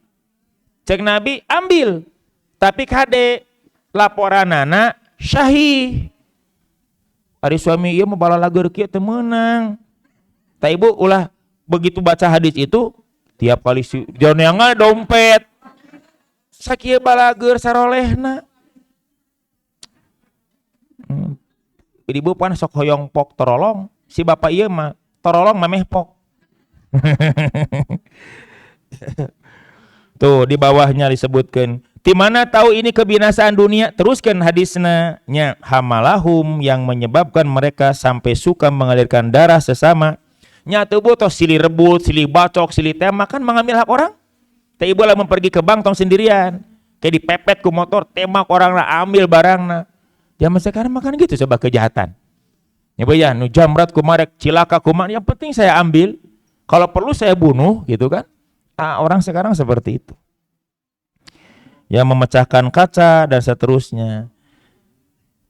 Cek Nabi ambil, tapi kade laporanana syahih. Ari suami ieu mah balalagur kieu teu meunang. Ta ibu ulah begitu baca hadis itu tiap kali si joneanga dompet. Sakieu balagur sarolehna. Ibu pan sok hoyong pok torolong, si bapak ieu mah torolong mameh pok. Tuh di bawahnya disebutkan di mana tahu ini kebinasaan dunia. Teruskan hadisnya nya hamalahum yang menyebabkan mereka sampai suka mengalirkan darah sesama. Nya teu butuh silih rebut, silih bacok, silih tembak kan mengambil hak orang. Teh ibu lamun pergi ke bank tong sendirian. Kayak dipepet ku motor, tembak orang lah ambil barangna. Zaman sekarang makan gitu coba kejahatan. Ya bu ya, nu jamrat kumarek cilaka kumarek, yang penting saya ambil. Kalau perlu saya bunuh gitu kan. Orang sekarang seperti itu. Ya memecahkan kaca dan seterusnya.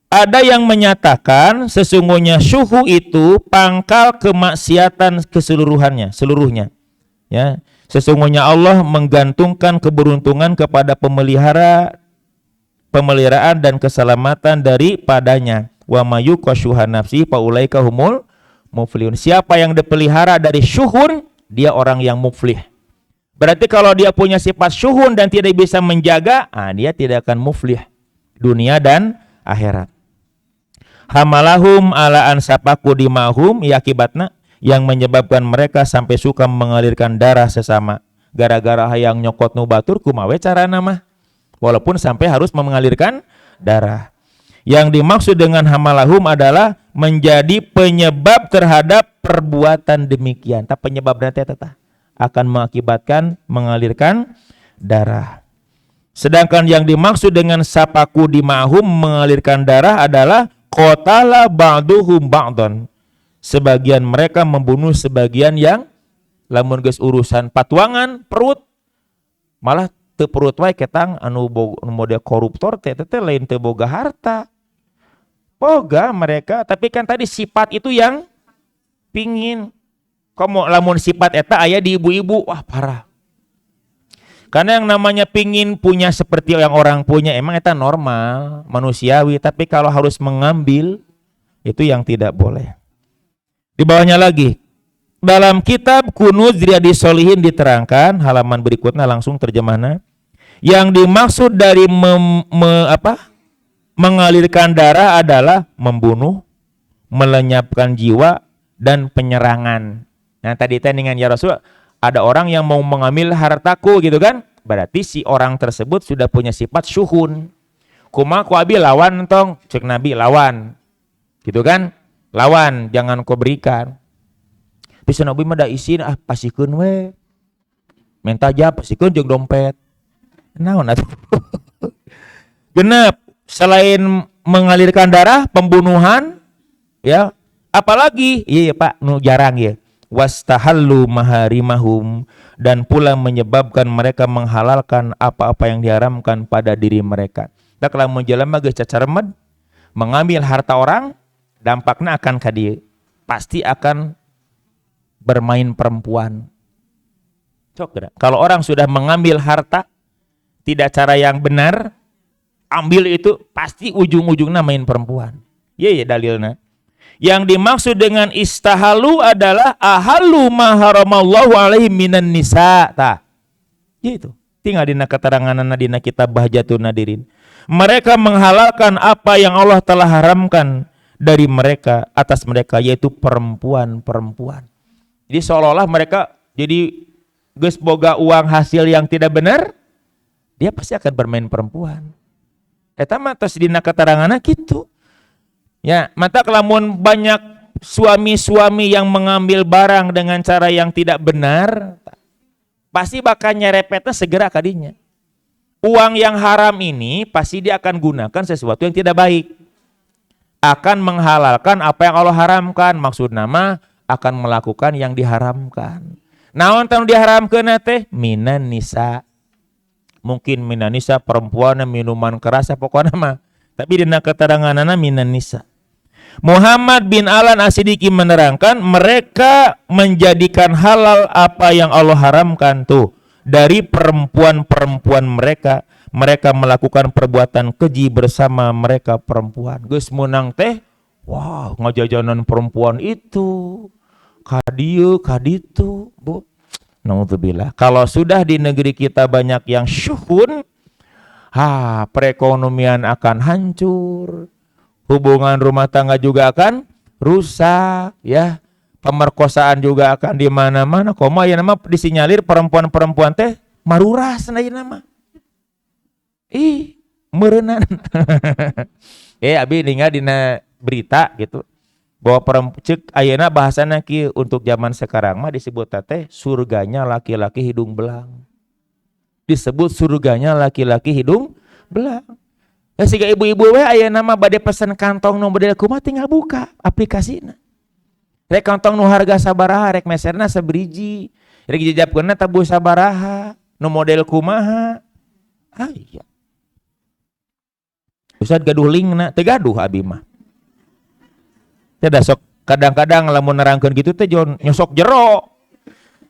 Ada yang menyatakan sesungguhnya syuhu itu pangkal kemaksiatan keseluruhannya, seluruhnya. Ya, sesungguhnya Allah menggantungkan keberuntungan kepada pemeliharaan dan keselamatan daripadanya. Wa mayyuqa syuha nafsi faulaika humul muflihun. Siapa yang dipelihara dari syuhun, dia orang yang muflih. Berarti kalau dia punya sifat syuhun dan tidak bisa menjaga, dia tidak akan muflih dunia dan akhirat. Hamalahum ala ansapaku dimahum, ya akibatna yang menyebabkan mereka sampai suka mengalirkan darah sesama. Gara-gara hayang nyokot nu batur kumaha carana mah. Walaupun sampai harus mengalirkan darah. Yang dimaksud dengan hamalahum adalah menjadi penyebab terhadap perbuatan demikian. Tak penyebab nanti akan mengakibatkan mengalirkan darah. Sedangkan yang dimaksud dengan sapaku dimahum mengalirkan darah adalah qatala ba'duhum ba'don. Sebagian mereka membunuh sebagian yang lamun geus urusan patuangan perut malah teu perut wae ketang anu model koruptor teh lain teu boga harta. Boga mereka, tapi kan tadi sifat itu yang pingin. Komo lamun sifat eta aya di ibu-ibu, wah parah. Karena yang namanya pingin punya seperti yang orang punya emang eta normal, manusiawi, tapi kalau harus mengambil itu yang tidak boleh. Di bawahnya lagi, dalam kitab Kunuz Riyadhis Shalihin diterangkan halaman berikutnya langsung terjemahnya. Yang dimaksud dari mengalirkan darah adalah membunuh, melenyapkan jiwa, dan penyerangan. Nah tadi dengan ya Rasul, ada orang yang mau mengambil hartaku gitu kan, berarti si orang tersebut sudah punya sifat syuhun. Kumaha ku abi lawan tong, cek Nabi lawan, gitu kan, lawan, jangan kau berikan. Bisa Nabi mah da isin, pasikeun we, minta aja pasikeun jeung dompet, naon atuh. Genep. Selain mengalirkan darah, pembunuhan, ya, apalagi, iya Pak, nu jarang ya, wastahallu maharimahum, dan pula menyebabkan mereka menghalalkan apa-apa yang diharamkan pada diri mereka. Tak kalau menjelema geus cacaremed, mengambil harta orang, dampaknya akan ka dieu, pasti akan bermain perempuan. Cok, kalau orang sudah mengambil harta tidak cara yang benar, ambil itu pasti ujung-ujungnya main perempuan. Iya dalilnya. Yang dimaksud dengan istahalu adalah ahalu ma haramallahu alaihi minan nisa. Tah. Gitu. tinggal dina keteranganana dina kitab Bahjatun Nadirin. Mereka menghalalkan apa yang Allah telah haramkan dari mereka atas mereka, yaitu perempuan-perempuan. Jadi seolah-olah mereka jadi geus boga uang hasil yang tidak benar, dia pasti akan bermain perempuan. Eta mah tos dina keteranganna kitu. Ya, mata kelamun banyak suami-suami yang mengambil barang dengan cara yang tidak benar, pasti bakal nyerepetnya segera kadinya. Uang yang haram ini pasti dia akan gunakan sesuatu yang tidak baik. Akan menghalalkan apa yang Allah haramkan. Maksud nama akan melakukan yang diharamkan. Naon tanu diharamkeun teh? Minan nisa. Mungkin minan nisa perempuan minuman keras pokokna mah. Tapi dina keteranganana minan nisa. Muhammad bin Alan As-Siddiqi menerangkan mereka menjadikan halal apa yang Allah haramkan tuh. Dari perempuan-perempuan mereka melakukan perbuatan keji bersama mereka perempuan. Geus menang teh, wow, ngajajanan perempuan itu, kadieu, kaditu, Bu. Naudzubillah. Kalau sudah di negeri kita banyak yang syuhun, perekonomian akan hancur, hubungan rumah tangga juga akan rusak, ya. Pemerkosaan juga akan di mana-mana. Koma ya nama disinyalir perempuan-perempuan teh maruras na nama. Meureunnan. Abi ningal dina berita gitu. Bahwa perempuan cek ayeuna bahasana kieu untuk zaman sekarang mah disebut teh surganya laki-laki hidung belang. Disebut surganya laki-laki hidung belang. Siga ibu-ibu we ayeuna mah bade pesen kantong nu model kumaha tinggal buka aplikasina. Rek kantong nu harga sabaraha, rek meserna sabriji, rek jajapkeunna tabu sabaraha, nu model kumaha. Iya. Ustad gaduh linkna, teu gaduh abi mah. Teh sok kadang-kadang lamun nerangkeun kitu teh nyosok jero.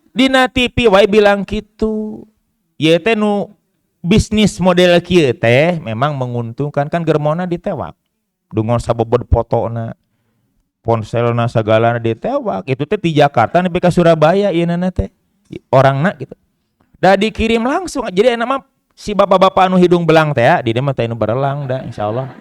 Dina TV wae bilang kitu. Ieu teh nu bisnis model kieu teh memang menguntungkan, kan germona ditewak. Dungon sabobod fotona. Ponselna sagalana ditewak. Itu teh di Jakarta nepi ka Surabaya ieu nana teh. Orangna gitu. Da dikirim langsung. Jadi nama si bapak-bapak anu hidung belang teh ya, di dieu mah teh anu berelang da insyaallah.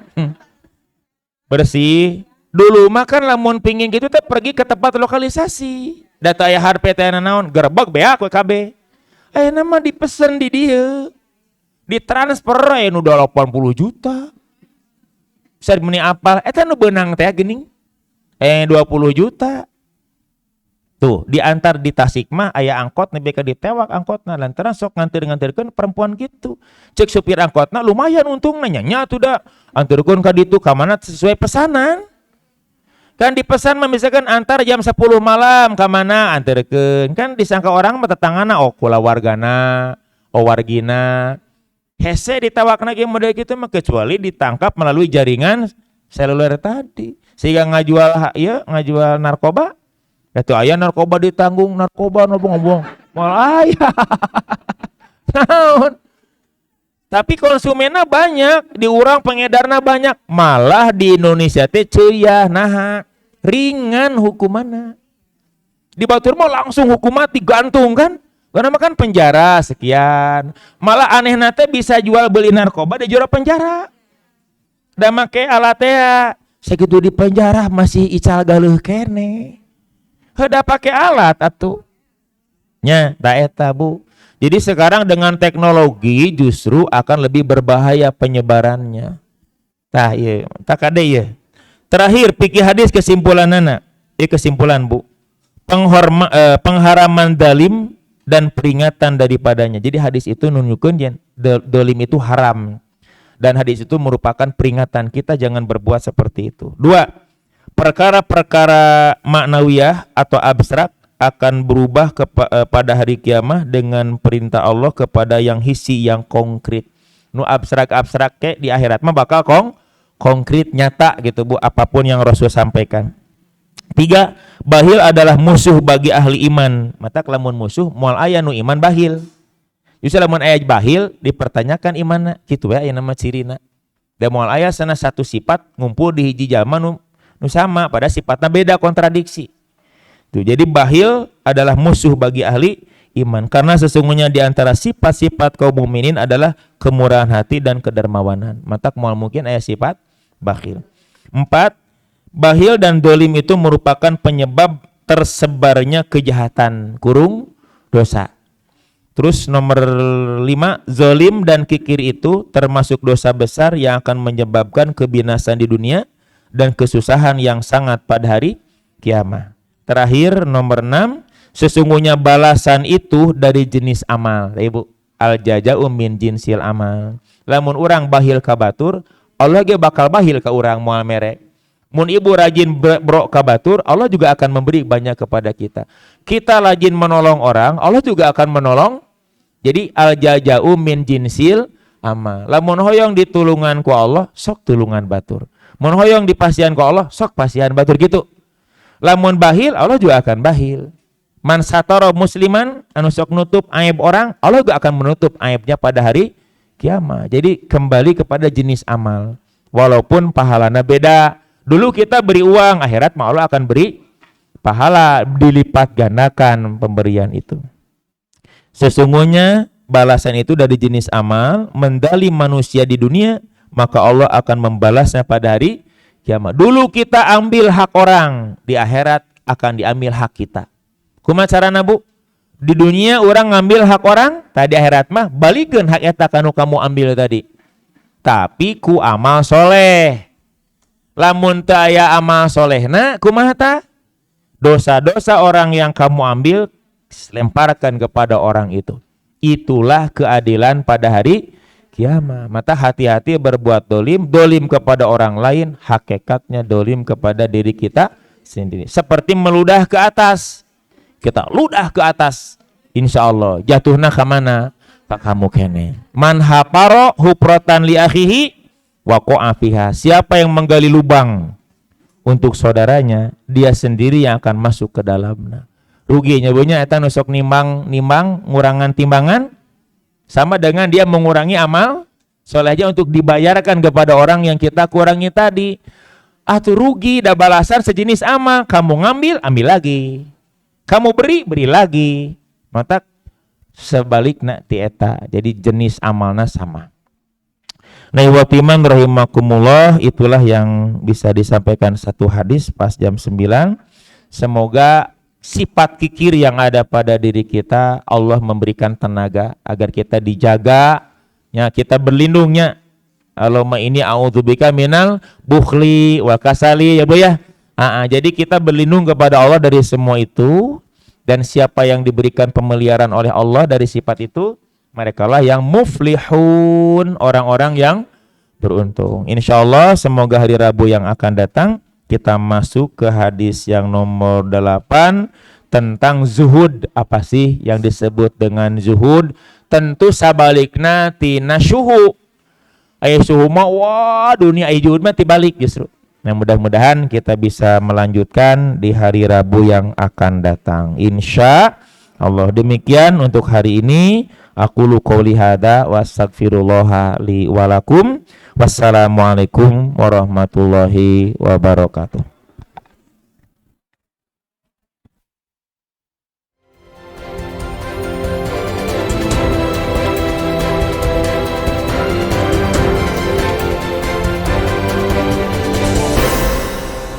Bersih. Dulu mah kan lamun pingin gitu teh pergi ke tempat lokalisasi. Data aya harpe teh naon? Gerbek beak we kabeh. Ayeuna mah dipesen di dieu. Ditransfer aya nu 80 juta. Bisa meni apal eta nu beunang teh geuning. 20 juta. Tuh, diantar di Tasik mah aya angkot nepi ka ditewak angkotna lantaran sok nganter-nganterkeun perempuan gitu. Cek supir angkotna lumayan untungna nya tuh da. Anterkeun ka ditu ka mana sesuai pesanan. Kan dipesan mah misalkan antar jam 10 malam ka mana anterkeun. Kan disangka orang mah tetanggana kula wargana, wargina. Hese ditawakna ge model kitu mah kecuali ditangkap melalui jaringan seluler tadi. Sehingga ngajual narkoba. Itu aya narkoba ditanggung, narkoba ngobong-ngobong. Malah aya. Naon? Tapi konsumennya banyak, diurang pengedarna banyak. Malah di Indonesia teh ceuyah naha, ringan hukumanna. Di Batur mah langsung hukum mati gantung kan? Karena makan penjara sekian. Malah anehna teh bisa jual beli narkoba di jero penjara. Da make alat teh sakitu di penjara masih ical galeuh kene. Heuda pake alat atuh. Nya da eta Bu. Jadi sekarang dengan teknologi justru akan lebih berbahaya penyebarannya. Tah ieu, tak kade ieu. Terakhir fikih hadis kesimpulanana. Ieu kesimpulan Bu. Pengharaman dalim dan peringatan daripadanya. Jadi hadis itu nunjukkeun yen dolim itu haram. Dan hadis itu merupakan peringatan kita jangan berbuat seperti itu. 2. Perkara-perkara maknawiyah atau abstrak akan berubah pada hari kiamah dengan perintah Allah kepada yang hisi, yang konkret. Nu abstrak-abstrak ke di akhirat mah bakal konkret nyata gitu Bu, apapun yang Rasul sampaikan. 3. Bahil adalah musuh bagi ahli iman. Mata kelamun musuh moal aya nu iman bahil. Justru lamun aya bahil dipertanyakan imanna, kitu we aya nama cirina. Da moal aya sana satu sifat ngumpul di hiji jalma nu sama pada sifatnya beda, kontradiksi. Tuh, jadi bahil adalah musuh bagi ahli iman. Karena sesungguhnya di antara sifat-sifat kaum mukminin adalah kemurahan hati dan kedermawanan. Mata moal mungkin aya sifat bakhil. 4. Bakhil dan dolim itu merupakan penyebab tersebarnya kejahatan kurung dosa. Terus nomor 5, zolim dan kikir itu termasuk dosa besar yang akan menyebabkan kebinasan di dunia dan kesusahan yang sangat pada hari kiamat. Terakhir nomor 6, sesungguhnya balasan itu dari jenis amal. Ibu, al jaza'u min jinsil amal. Lamun urang bahil ka batur, Allah ge bakal bahil ka urang moal mere. Mun ibu rajin bro ka batur, Allah juga akan memberi banyak kepada kita. Kita rajin menolong orang, Allah juga akan menolong. Jadi al jaza'u min jinsil amal. Lamun hoyong ditulungan ku Allah, sok tulungan batur. Mun hoyong dipasihan ku Allah, sok pasihan batur gitu. Lamun bahil, Allah juga akan bahil. Man satara musliman anu sok nutup aib orang, Allah juga akan menutup aibnya pada hari kiamat. Jadi kembali kepada jenis amal. Walaupun pahalana beda. Dulu kita beri uang, akhirat mah Allah akan beri pahala, dilipat gandakan pemberian itu. Sesungguhnya balasan itu dari jenis amal, mendali manusia di dunia, maka Allah akan membalasnya pada hari kiamat. Dulu kita ambil hak orang, di akhirat akan diambil hak kita. Kumaha carana Bu? Di dunia orang ngambil hak orang, tadi akhirat mah balikeun hak eta kanu kamu ambil tadi. Tapi ku amal soleh. Lamun teu aya amal solehna, kumaha tah? Dosa-dosa orang yang kamu ambil lemparkan kepada orang itu. Itulah keadilan pada hari kiamat. Maka hati-hati berbuat dolim, dolim kepada orang lain, hakikatnya dolim kepada diri kita sendiri. Seperti meludah ke atas. Kita ludah ke atas, insya Allah jatuhna ke mana? Pak kamu kene. Man haparo huprotan li akhihi waqa'a fiha. Siapa yang menggali lubang untuk saudaranya, dia sendiri yang akan masuk ke dalamnya. Ruginya banyak eta nu sok nimbang ngurangan timbangan sama dengan dia mengurangi amal solehnya untuk dibayarkan kepada orang yang kita kurangi tadi. Atuh rugi da balasan sejenis amal, kamu ambil lagi. Kamu beri lagi. Mata sebaliknya ti eta. Jadi jenis amalna sama. Nah, watiman rahimakumullah, itulah yang bisa disampaikan satu hadis pas jam 9. Semoga sifat kikir yang ada pada diri kita Allah memberikan tenaga agar kita dijaga, ya, kita berlindungnya. Allahumma inni a'udzubika minal bukhli wal kasali, ya Bu ya. Jadi kita berlindung kepada Allah dari semua itu, dan siapa yang diberikan pemeliharaan oleh Allah dari sifat itu, merekalah yang muflihun, orang-orang yang beruntung. Insyaallah semoga hari Rabu yang akan datang kita masuk ke hadis yang nomor 8 tentang zuhud. Apa sih yang disebut dengan zuhud? Tentu sabalikna tina syuhu. Aya syuhu mah wah dunia aya zuhud mah tibalik justru. Nah, mudah-mudahan kita bisa melanjutkan di hari Rabu yang akan datang. Insya Allah. Demikian untuk hari ini. Aqulu qouli hadza wa astaghfirullaha li wa lakum. Wassalamualaikum warahmatullahi wabarakatuh.